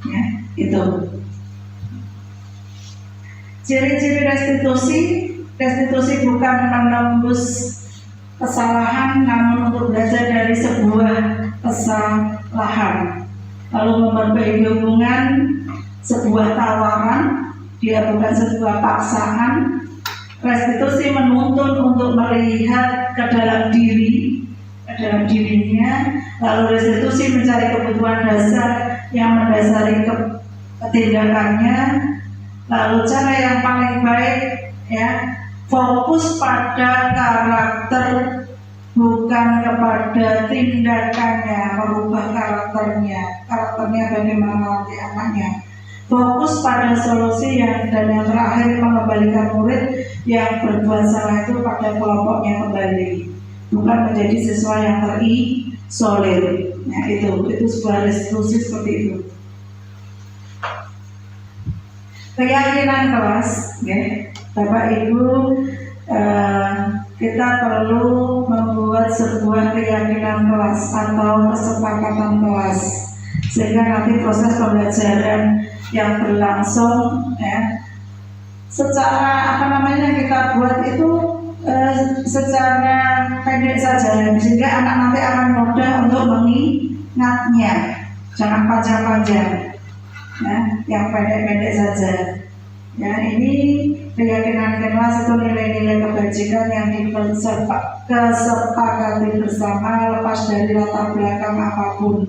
ya. Itu ciri-ciri restitusi bukan menembus kesalahan namun untuk belajar dari sebuah kesalahan lalu memperbaiki hubungan, sebuah tawaran, dia bukan sebuah paksaan. Restitusi menuntun untuk melihat ke dalam dirinya, lalu restitusi mencari kebutuhan dasar yang mendasari ketindakannya. Lalu cara yang paling baik, ya, fokus pada karakter bukan kepada tindakannya, merubah karakternya bagaimana nanti anaknya. Fokus pada solusi dan yang terakhir mengembalikan murid yang berbuat salah itu pada kelompoknya kembali, bukan menjadi siswa yang terisolir. Nah, itu sebuah restitusi seperti itu. Keyakinan kelas, ya, Bapak Ibu, kita perlu membuat sebuah keyakinan kelas atau kesepakatan kelas sehingga nanti proses pembelajaran yang berlangsung, ya, secara kita buat itu secara pendek saja sehingga anak nanti akan mudah untuk mengingatnya, jangan panjang-panjang. Ya, yang pendek-pendek saja. Ya, ini keyakinan kelas itu nilai-nilai kebajikan yang kesepakati bersama lepas dari latar belakang apapun.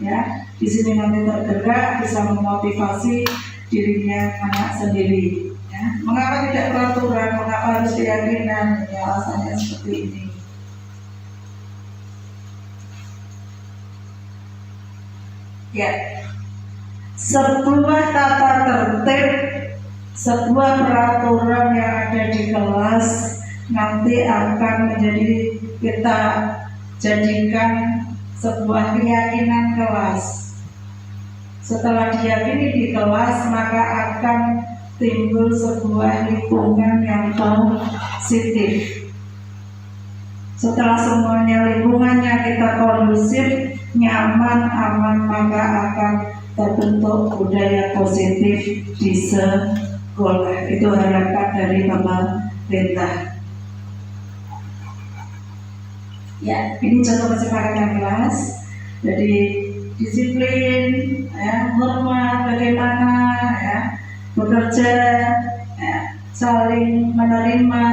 Ya, di sini nanti tergerak bisa memotivasi dirinya anak sendiri. Ya, mengapa tidak peraturan? Mengapa harus keyakinan? Ya, alasannya seperti ini. Ya. Sebuah tata tertib, sebuah peraturan yang ada di kelas nanti akan menjadi kita jadikan sebuah keyakinan kelas. Setelah diyakini di kelas, maka akan timbul sebuah lingkungan yang positif. Setelah semuanya lingkungannya kita kondusif, nyaman, aman, maka akan terbentuk budaya positif di sekolah. Itu harapan dari pemerintah. Ya, ini contoh kesepakatan kelas. Jadi disiplin, ya, hormat, bagaimana, ya, bekerja, ya, saling menerima.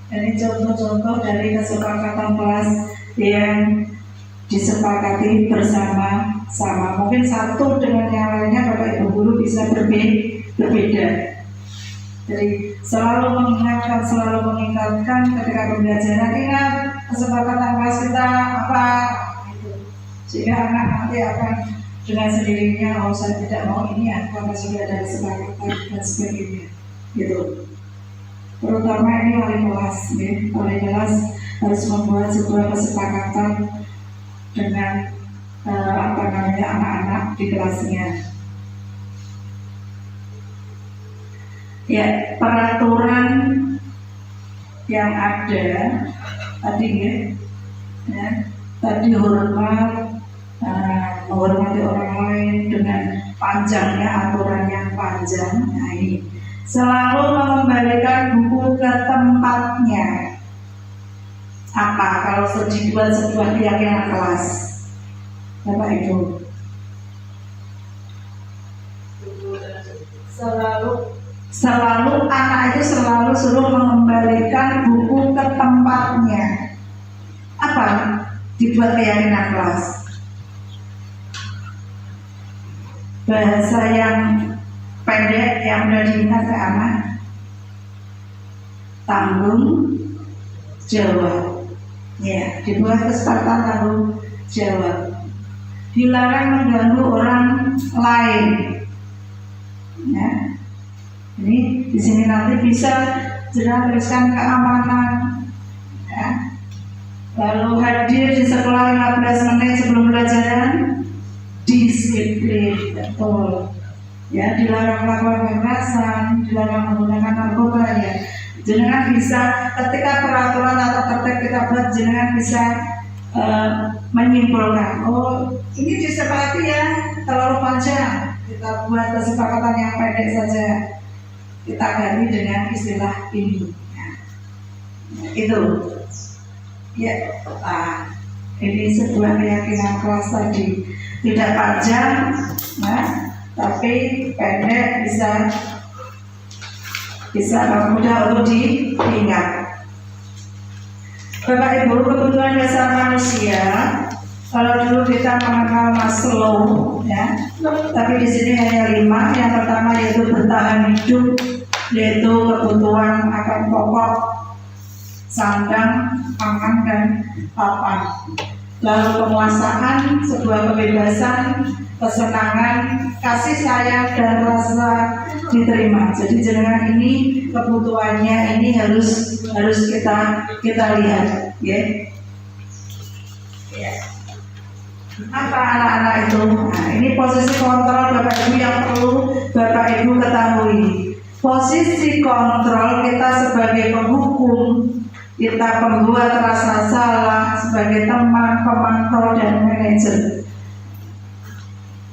Ini contoh-contoh dari kesepakatan kelas yang disepakati bersama-sama. Mungkin satu dengan yang lainnya Bapak Ibu guru bisa berbeda. Jadi selalu mengingatkan ketika pembelajaran, ingat kesepakatan kelas kita apa, gitu. Sehingga anak nanti akan dengan sendirinya, oh saya tidak mau ini, karena sudah ada kesepakatan dan sebagainya, gitu. Terutama ini wali kelas, ya. Wali kelas harus membuat sebuah kesepakatan dengan anak-anak di kelasnya. Ya, peraturan yang ada tadi, ya, tadi hormat, menghormati orang lain dengan panjangnya aturan yang panjang. Nah, ini selalu mengembalikan buku ke tempatnya. Apa kalau dibuat sebuah keyakinan kelas, Bapak Ibu? Selalu anak itu selalu suruh mengembalikan buku ke tempatnya. Apa dibuat keyakinan kelas? Bahasa yang pendek yang sudah diingat ke anak, tanggung jawab. Ya, dibuat kesepakatan tanggung jawab. Dilarang mengganggu orang lain. Ya, ini di sini nanti bisa jenengan tuliskan keamanan, ya. Lalu hadir di sekolah 15 menit sebelum pelajaran, disiplin, betul. Ya, dilarang melakukan kekerasan, dilarang menggunakan narkoba, ya. Jenengan bisa ketika peraturan atau tertib kita buat, jenengan bisa menyimpulkan, oh ini disepakati ya, terlalu panjang, kita buat kesepakatan yang pendek saja, kita ganti dengan istilah ini, ya. Itu ya. Nah, ini sebuah keyakinan kelas tadi, tidak panjang, nah, tapi pendek, bisa mudah untuk diingat. Bapak Ibu, kebutuhan dasar manusia, kalau dulu kita mengenal Maslow, ya, tapi di sini hanya 5. Yang pertama yaitu bertahan hidup, yaitu kebutuhan akan pokok, sandang, pangan, dan papan. Lalu penguasaan, sebuah kebebasan, kesenangan, kasih sayang, dan rasa diterima. Jadi jenengan ini kebutuhannya ini harus kita lihat, ya. Apa anak-anak itu? Nah, ini posisi kontrol Bapak Ibu yang perlu Bapak Ibu ketahui. Posisi kontrol kita sebagai penghukum, kita pembuat rasa salah, sebagai teman, pemantau, dan manajer.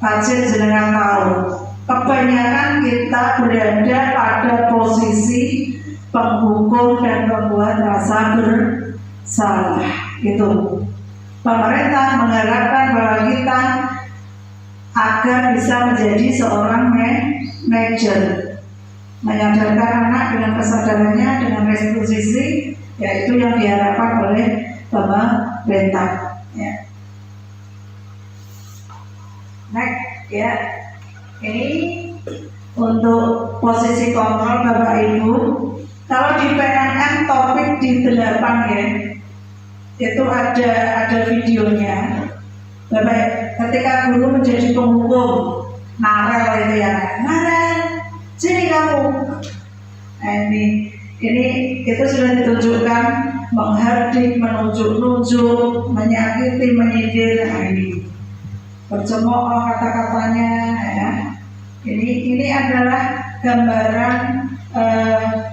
Pasti jenengan tahu, kebanyakan kita berada pada posisi penghukum dan pembuat rasa bersalah. Itu pemerintah mengharapkan bahwa kita agar bisa menjadi seorang manajer, menyadarkan anak dengan kesadarannya, dengan restitusi, yaitu yang diharapkan oleh pemerintah, ya. Next, ya. Ini untuk posisi kontrol Bapak Ibu. Kalau di PNM topik di 8, ya, itu ada videonya. Bapak, ketika guru menjadi penghukum, Narel itu ya, Narel, sini kamu. Nah, ini itu sudah ditunjukkan menghardik, menunjuk-nunjuk, menyakiti, menyindir. Nah, ini bercemooh kata-katanya, ya. Ini adalah gambaran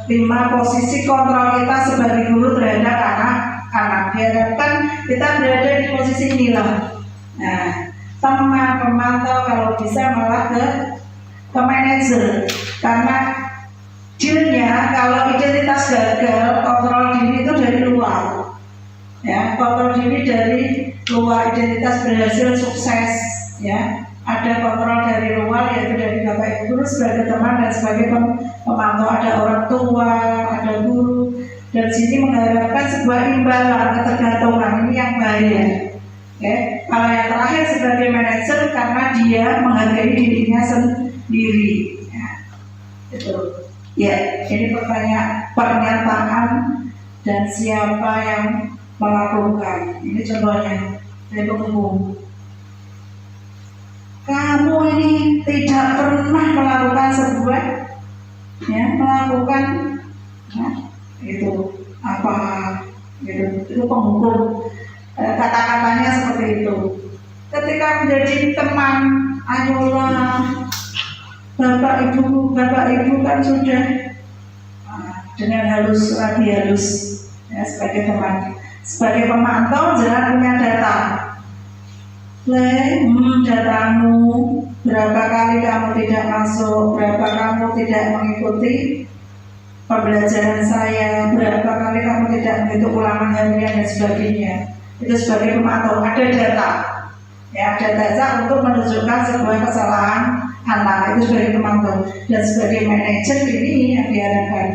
5 posisi kontrol kita sebagai guru terhadap anak-anak. Diharapkan kita berada di posisi inilah. Nah, teman, pemantau, kalau bisa malah ke manajer, karena dealnya kalau identitas gagal, kontrol diri itu dari luar, ya. Kontrol diri dari luar, identitas berhasil, sukses, ya. Ada kontrol dari luar, yaitu dari Bapak Ibu sebagai teman dan sebagai pemantau, ada orang tua, ada guru, dan sini mengharapkan sebuah imbalan, ketergantungan. Ini yang bahaya, ya. Kalau yang terakhir sebagai manajer, karena dia menghargai dirinya sendiri, ya. Itu, ya. Ini pernyataan dan siapa yang melakukan. Ini contohnya dari penghukum. Kamu ini tidak pernah melakukan sebuah, ya, melakukan, ya, itu apa, itu penghukum. Kata-katanya seperti itu. Ketika menjadi teman, ayolah, Bapak Ibu kan sudah dengan halus, rapi halus, ya, sebagai teman. Sebagai pemantau, jangan punya data. Datamu, berapa kali kamu tidak masuk, berapa kamu tidak mengikuti pembelajaran saya, berapa kali kamu tidak menghitung ulangan harian dan sebagainya. Itu sebagai pemantau, ada data, ya, ada data untuk menunjukkan sebuah kesalahan anak. Itu sebagai pemantau. Dan sebagai manajer ini yang diharapkan,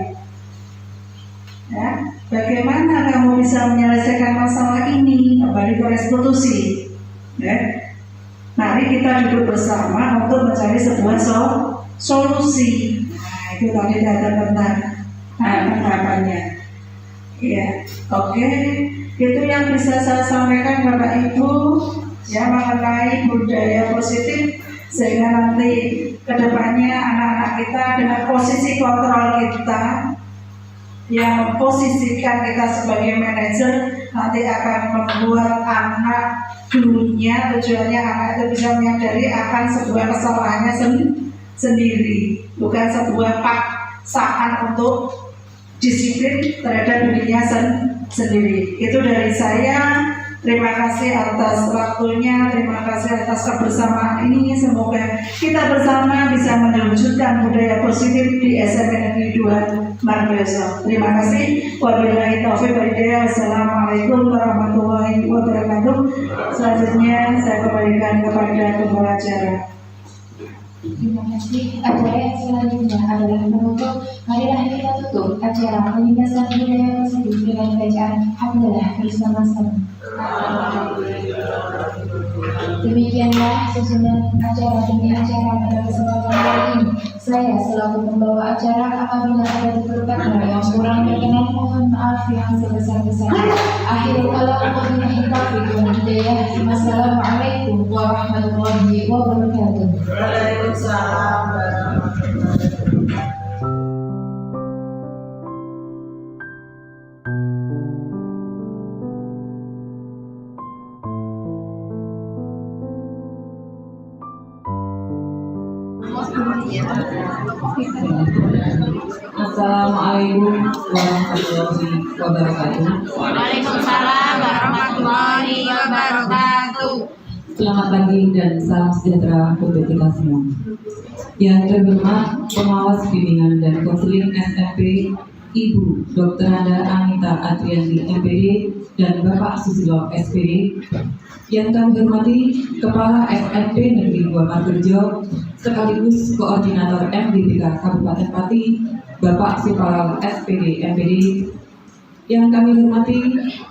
ya, bagaimana kamu bisa menyelesaikan masalah ini, kembali ke restitusi, ya. Mari kita duduk bersama untuk mencari sebuah solusi. Nah, itu tadi data tentang penerapannya. Ya, oke. Itu yang bisa saya sampaikan Bapak Ibu, ya, mengenai budaya positif sehingga nanti kedepannya anak-anak kita dengan posisi kontrol kita yang memposisikan kita sebagai manajer nanti akan membuat anak dulunya, tujuannya anak itu bisa menyadari akan sebuah kesalahannya sendiri, bukan sebuah paksaan untuk disiplin terhadap dirinya sendiri. Itu dari saya. Terima kasih atas waktunya, terima kasih atas kebersamaan ini. Semoga kita bersama bisa mewujudkan budaya positif di SMP Negeri 2 Margoso. Terima kasih. Wabillahi taufiq wal hidayah. Wassalamualaikum warahmatullahi wabarakatuh. Selanjutnya saya kembalikan kepada pembawa acara. Terima kasih. Acara yang selanjutnya adalah penutup. Marilah kita tutup acara penyintasan budaya positif dengan bacaan hamdalah bersama-sama. Demikianlah susunan acara demi acara pada kesempatan kali ini. Saya selaku pembawa acara, apabila ada tutur-kata yang kurang berkenan, mohon maaf yang sebesar-besarnya. Akhirul kalam, wabillahi taufiq wal hidayah. Wassalamualaikum warahmatullahi wabarakatuh. Waalaikumsalam warahmatullahi wabarakatuh. Assalamualaikum warahmatullahi wabarakatuh. Waalaikumsalam warahmatullahi wabarakatuh. Selamat pagi dan salam sejahtera untuk kita semua. Yang terhormat pengawas bimbingan dan konseling SMP Ibu Dr. Anda Anita Adrianti MPD dan Bapak Susilo SPD. Yang kami hormati Kepala SMP Negeri 2 Margorejo sekaligus Koordinator MDBK Kabupaten Pati Bapak Supal SPD MPD. Yang kami hormati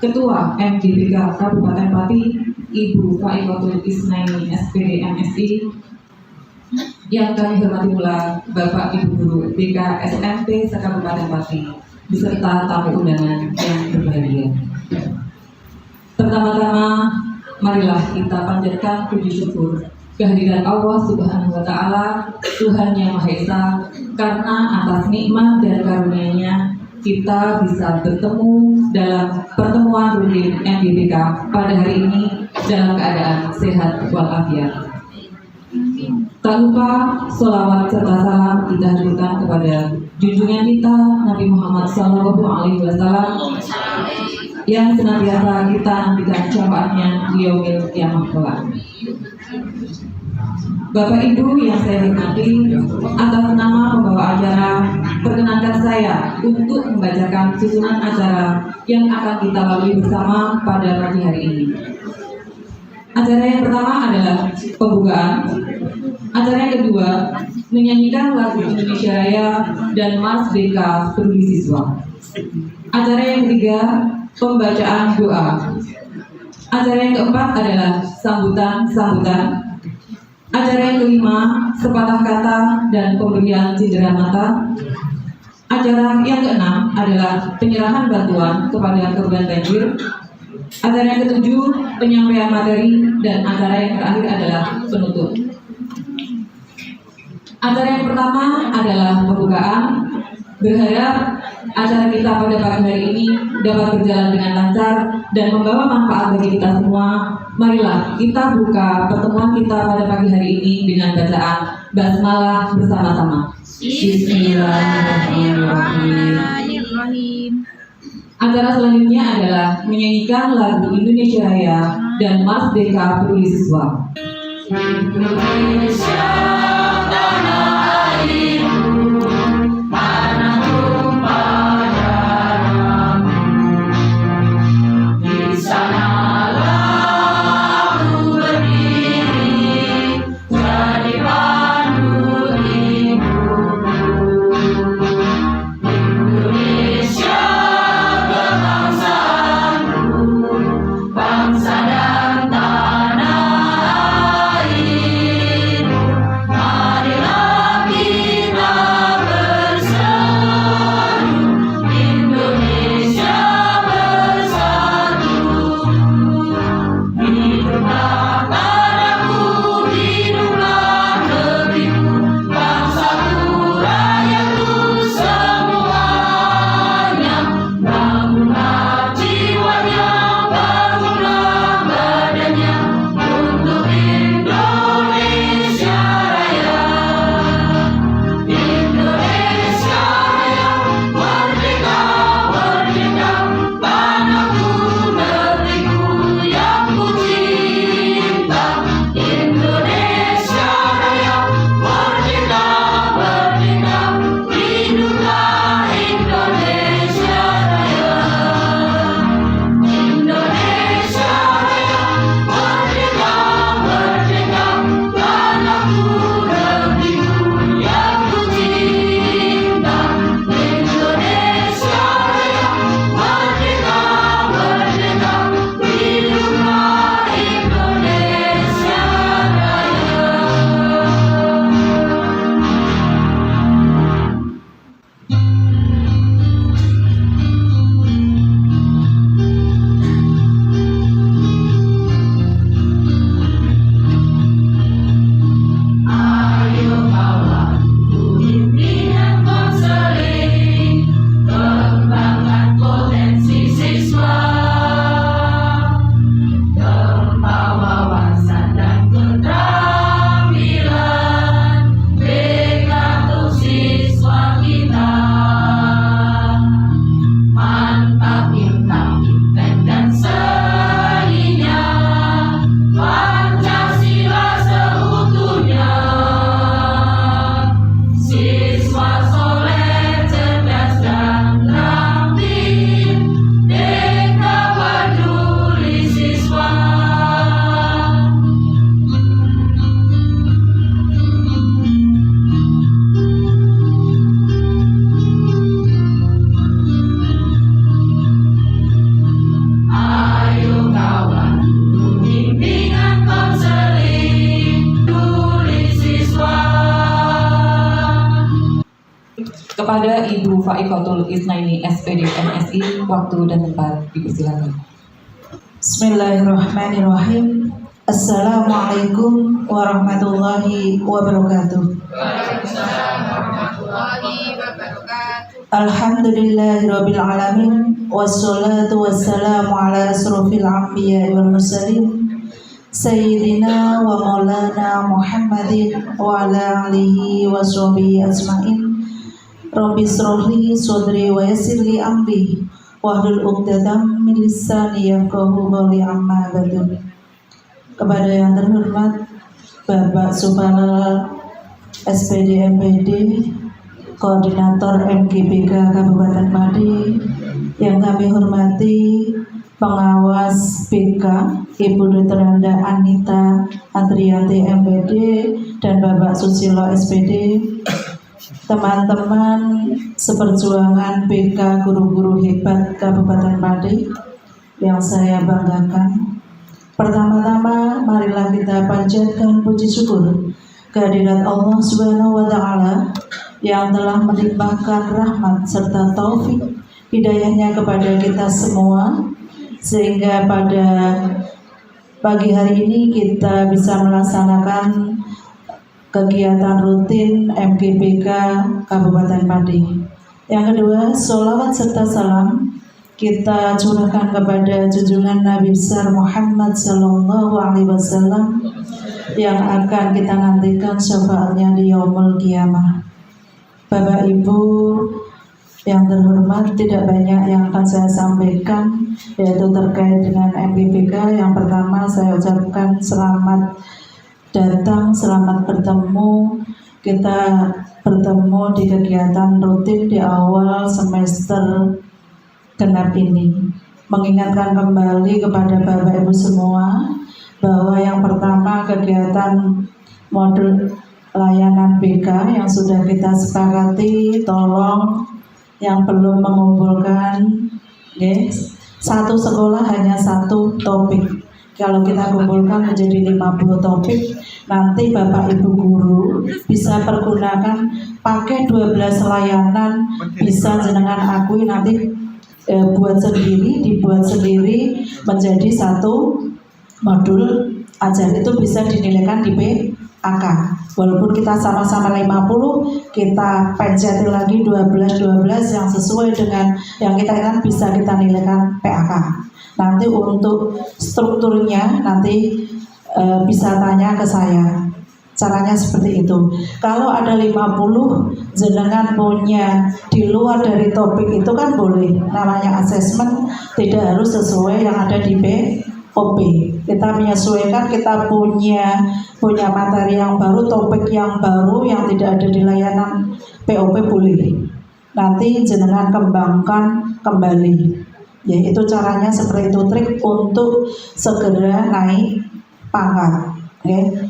Ketua MDBK Kabupaten Pati Ibu Faiqatul Isnaini SPD MSI. Yang kami hormati pula Bapak Ibu Guru BK SMP se-Kabupaten Pati beserta tamu undangan yang berbahagia. Pertama-tama, marilah kita panjatkan puji syukur kehadiran Allah Subhanahu wa Ta'ala, Tuhan yang Maha Esa, karena atas nikmat dan karunia-Nya kita bisa bertemu dalam pertemuan rutin MDBK pada hari ini dalam keadaan sehat walafiat. Tak lupa sholawat serta salam kita haturkan kepada junjungan kita Nabi Muhammad SAW yang senantiasa kita nantikan syafaatnya di yaumil qiyamah kelak. Bapak Ibu yang saya hormati, atas nama pembawa acara, perkenankan saya untuk membacakan susunan acara yang akan kita lalui bersama pada pagi hari ini. Acara yang pertama adalah pembukaan. Acara yang kedua, menyanyikan lagu Indonesia Raya dan Merdeka Peduli Siswa. Acara yang ketiga, pembacaan doa. Acara yang keempat adalah sambutan-sambutan. Acara yang kelima, sepatah kata dan pemberian cindera mata. Acara yang keenam adalah penyerahan bantuan kepada korban banjir. Acara yang ketujuh, penyampaian materi, dan acara yang terakhir adalah penutup. Acara yang pertama adalah pembukaan. Berharap acara kita pada pagi hari ini dapat berjalan dengan lancar dan membawa manfaat bagi kita semua. Marilah kita buka pertemuan kita pada pagi hari ini dengan bacaan basmalah bersama-sama. Bismillahirrahmanirrahim. Acara selanjutnya adalah menyanyikan lagu Indonesia Raya dan Merdeka Peduli Siswa. Indonesia tanah airku, tanah tumpah darahmu. Di sanalah aku berdiri, jadi pandu hidupku. Indonesia kebangsaanku, bangsa dan tanah airku. Marilah Kepada Ibu Faikotul Isnaini SPD MSI, waktu dan tempat dipersilakan. Bismillahirrahmanirrahim. Assalamualaikum warahmatullahi wabarakatuh. Alhamdulillahirabbil alamin wassalatu wassalamu ala asrofil anbiya'i wal mursalin sayyidina wa maulana Muhammadin wa ala alihi wa sahbihi ajmain. Rabbi shrahli sadri wa yassirli amri wahlul 'uqdatam min lisani yafqahu qawli amma ba'du. Kepada yang terhormat Bapak Supala SPD MPD, Koordinator MGBK Kabupaten Pati, yang kami hormati Pengawas BK Ibu Dr. Anita Andrianti MPD dan Bapak Susilo SPD, teman-teman seperjuangan BK guru-guru hebat Kabupaten Pati yang saya banggakan. Pertama-tama marilah kita panjatkan puji syukur kehadirat Allah Subhanahu wa taala yang telah melimpahkan rahmat serta taufik hidayahnya kepada kita semua, sehingga pada pagi hari ini kita bisa melaksanakan kegiatan rutin MGBK Kabupaten Pati. Yang kedua, sholawat serta salam kita curahkan kepada junjungan Nabi besar Muhammad Sallallahu Alaihi Wasallam yang akan kita nantikan syafaatnya di yaumul qiyamah. Bapak Ibu yang terhormat, tidak banyak yang akan saya sampaikan, yaitu terkait dengan MGBK. Yang pertama, saya ucapkan selamat datang, selamat bertemu. Kita bertemu di kegiatan rutin di awal semester genap ini. Mengingatkan kembali kepada Bapak Ibu semua bahwa yang pertama, kegiatan modul layanan BK yang sudah kita sepakati, tolong yang belum mengumpulkan, satu sekolah hanya satu topik. Kalau kita kumpulkan menjadi 50 topik, nanti Bapak Ibu guru bisa pergunakan pakai 12 layanan, bisa jenengan akui nanti buat sendiri, dibuat sendiri menjadi satu modul ajar. Itu bisa dinilaikan di PAK. Walaupun kita sama-sama 50, kita pencetin lagi 12 yang sesuai dengan yang kita ingat bisa kita nilaikan PAK. Nanti untuk strukturnya nanti bisa tanya ke saya. Caranya seperti itu. Kalau ada 50 jenengan punya di luar dari topik itu kan boleh. Namanya asesmen, tidak harus sesuai yang ada di POP. Kita menyesuaikan, kita punya materi yang baru, topik yang baru yang tidak ada di layanan POP boleh. Nanti jenengan kembangkan kembali. Ya, itu caranya seperti itu, trik untuk segera naik pangkat. Okay.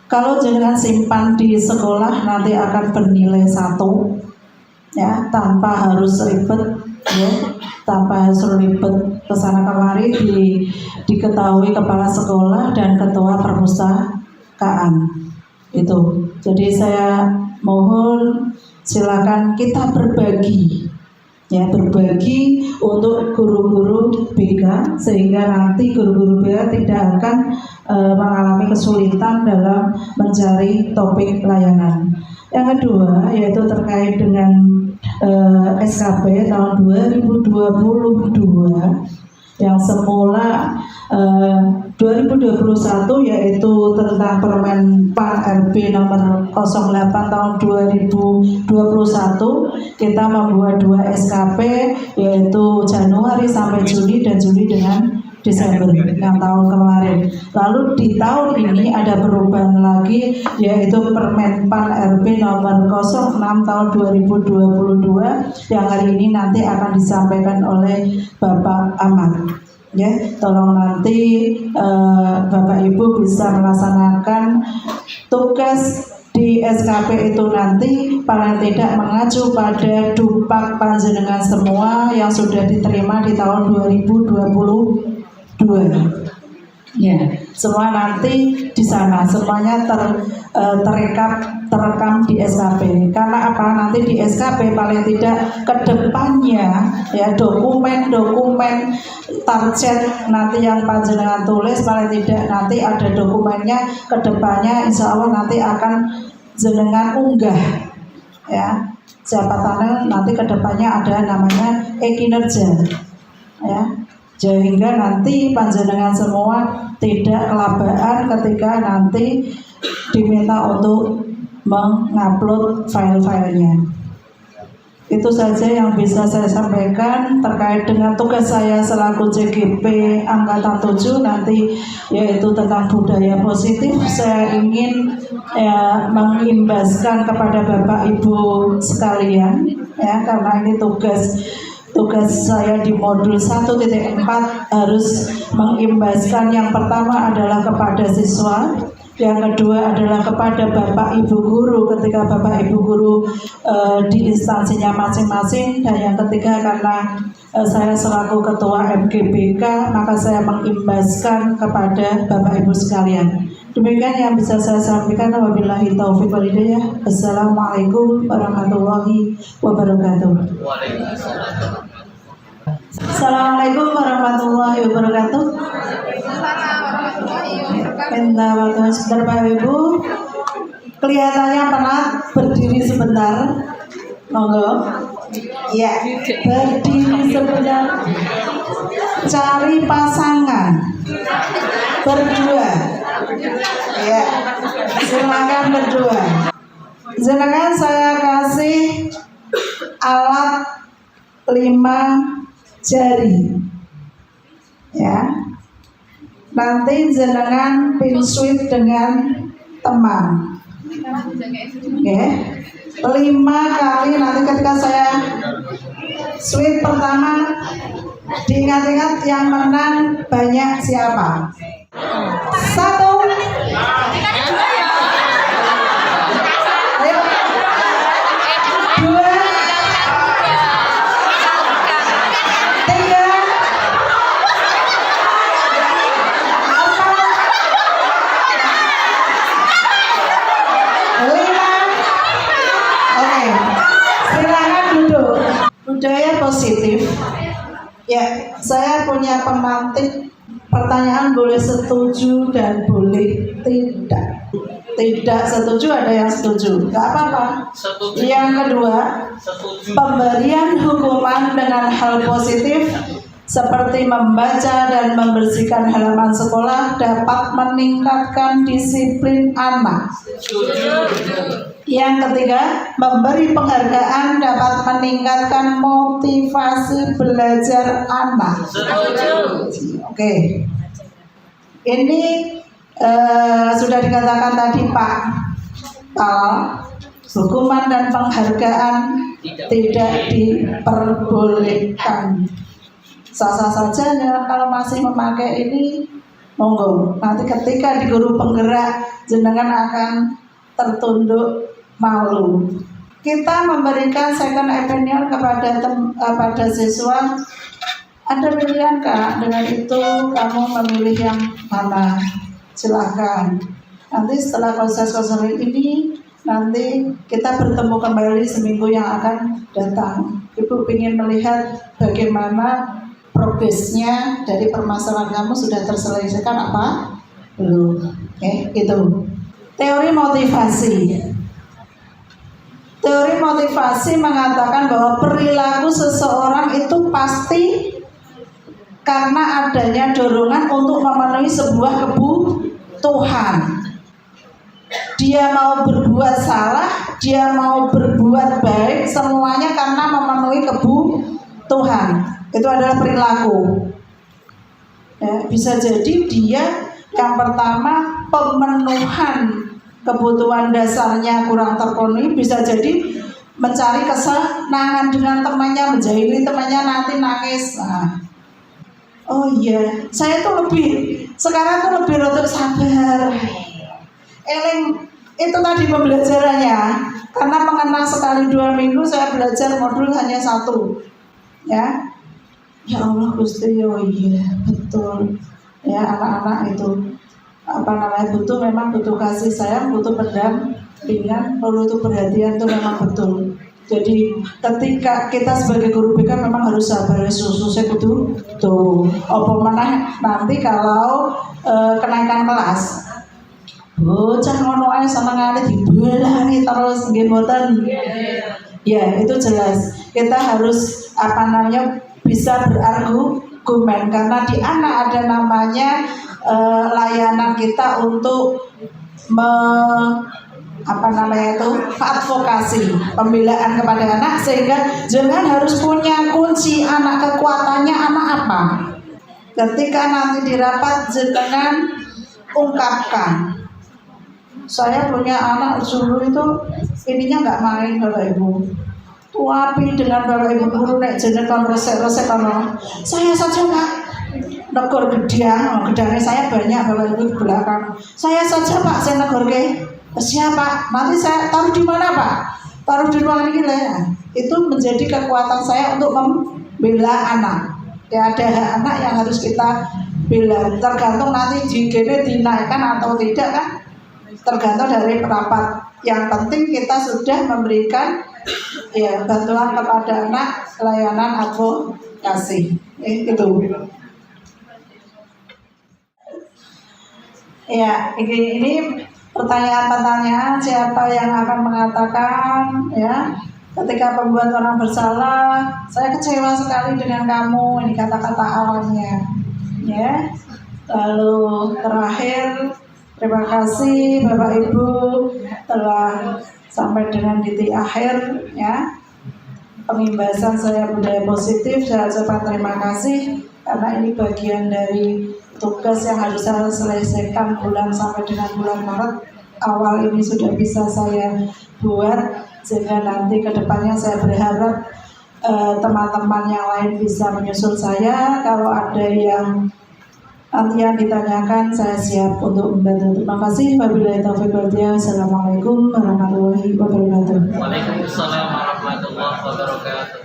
Kalau jenengan simpan di sekolah nanti akan bernilai 1, ya, tanpa harus ribet, ya, tanpa harus ribet kesana kemari diketahui kepala sekolah dan ketua perpustakaan itu. Jadi saya mohon silakan kita berbagi. Ya, berbagi untuk guru-guru BK sehingga nanti guru-guru BK tidak akan mengalami kesulitan dalam mencari topik layanan. Yang kedua yaitu terkait dengan SKP tahun 2022 yang semula 2021 yaitu tentang Permen PAN RB nomor 08 tahun 2021, kita membuat 2 SKP yaitu Januari sampai Juli dan Juli dengan Desember yang tahun kemarin. Lalu di tahun ini ada perubahan lagi yaitu Permen PAN RB nomor 06 tahun 2022 yang hari ini nanti akan disampaikan oleh Bapak Ahmad. Ya, tolong nanti Bapak Ibu bisa melaksanakan tugas di SKP itu nanti paling tidak mengacu pada dupak panjenengan semua yang sudah diterima di tahun 2022. Ya, semua nanti di sana semuanya terekam di SKP. Karena apa? Nanti di SKP paling tidak kedepannya ya dokumen-dokumen target nanti yang panjenengan tulis paling tidak nanti ada dokumennya kedepannya, insya Allah nanti akan jenengan unggah ya. Jabatannya nanti kedepannya ada namanya e-kinerja ya. Sehingga nanti panjenengan semua tidak kelabaan ketika nanti diminta untuk mengupload file-filenya. Itu saja yang bisa saya sampaikan terkait dengan tugas saya selaku JGP Angkatan 7 nanti, yaitu tentang budaya positif. Saya ingin mengimbaskan kepada Bapak Ibu sekalian ya, karena ini tugas saya di modul 1.4 harus mengimbaskan. Yang pertama adalah kepada siswa, yang kedua adalah kepada Bapak Ibu guru ketika Bapak Ibu guru di instansinya masing-masing, dan yang ketiga karena saya selaku ketua MGBK maka saya mengimbaskan kepada Bapak Ibu sekalian. Demikian yang bisa saya sampaikan. Wabillahi taufiq wal hidayah. Assalamualaikum warahmatullahi wabarakatuh. Assalamualaikum warahmatullahi wabarakatuh. Minta waktu sebentar Pak Ibu. Kelihatannya penat, berdiri sebentar. Monggo. Ya, berdiri sebentar. Cari pasangan. Berdua. Ya, silakan berdua. Silakan saya kasih alat 5 jari. Ya. Nanti jenengan pin sweep dengan teman. Oke. 5 kali nanti ketika saya sweep pertama diingat-ingat yang menang banyak siapa? 1. Ayo. 2. 3. 5. Oke. Silakan duduk. Budaya positif. Ya, saya punya pemantik. Pertanyaan boleh setuju dan boleh tidak. Tidak setuju ada yang setuju, nggak apa-apa. Yang kedua, pemberian hukuman dengan hal positif seperti membaca dan membersihkan halaman sekolah dapat meningkatkan disiplin anak. Yang ketiga, memberi penghargaan dapat meningkatkan motivasi belajar anak. Oke. Ini sudah dikatakan tadi Pak Pal, hukuman dan penghargaan tidak diperbolehkan. Sah-sah saja ya, kalau masih memakai ini, monggo. Nanti ketika di guru penggerak, jenengan akan tertunduk malu. Kita memberikan second opinion kepada siswa. Ada pilihan Kak, dengan itu kamu memilih yang mana? Silahkan. Nanti setelah proses konseling ini, nanti kita bertemu kembali seminggu yang akan datang. Ibu ingin melihat bagaimana progresnya dari permasalahan kamu sudah terselesaikan apa? Belum. Oke, itu. Teori motivasi. Teori motivasi mengatakan bahwa perilaku seseorang itu pasti karena adanya dorongan untuk memenuhi sebuah kebutuhan. Dia mau berbuat salah, dia mau berbuat baik, semuanya karena memenuhi kebutuhan. Itu adalah perilaku. Ya, bisa jadi dia yang pertama pemenuhan kebutuhan dasarnya kurang terpenuhi, bisa jadi mencari kesenangan dengan temannya, menjahili temannya nanti nangis. Nah, oh iya, saya tuh sekarang tuh lebih rotok sabar. Eling itu tadi pembelajarannya, karena mengenal sekali 2 minggu saya belajar modul hanya 1. Ya Allah Gusti, oh iya betul. ya anak-anak itu memang butuh kasih sayang, butuh pendampingan, perlu itu perhatian itu memang betul. Jadi ketika kita sebagai guru BK memang harus sabar, susah kudu tuh. Apa mana nanti kalau kenaikan kelas, bocah ngono ae senengane dibelani terus nggih mboten. Ya, itu jelas. Kita harus bisa berargumen karena di anak ada namanya layanan kita untuk advokasi, pembelaan kepada anak, sehingga jangan harus punya kunci anak, kekuatannya anak apa. Ketika nanti di rapat jangan ungkapkan, saya punya anak dulu itu ininya nggak main Bapak Ibu, tuapi dengan Bapak Ibu guru nek jeneng kon resek-resek kono. Saya saja Pak negor gedangnya saya banyak Bapak Ibu di belakang. Saya saja Pak saya negor ke siapa? Nanti saya taruh di mana Pak? Taruh di ruangan ini lah. Itu menjadi kekuatan saya untuk membela anak. Ya ada hak anak yang harus kita bela. Tergantung nanti JGB dinaikkan atau tidak kan? Tergantung dari rapat. Yang penting kita sudah memberikan ya bantuan kepada anak, layanan advokasi. Itu. Ya, ini pertanyaan-pertanyaan siapa yang akan mengatakan ya ketika pembuat orang bersalah, saya kecewa sekali dengan kamu, ini kata-kata awalnya ya. Lalu terakhir, terima kasih Bapak Ibu telah sampai dengan titik akhir ya pengimbasan saya budaya positif. Saya ucapkan terima kasih karena ini bagian dari tugas yang harus saya selesaikan bulan sampai dengan bulan Maret awal ini sudah bisa saya buat, sehingga nanti kedepannya saya berharap teman-teman yang lain bisa menyusul saya. Kalau ada yang nanti yang ditanyakan saya siap untuk membantu. Terima kasih. Wabillahi taufiq wal hidayah. Assalamualaikum warahmatullahi wabarakatuh. Waalaikumsalam warahmatullahi wabarakatuh.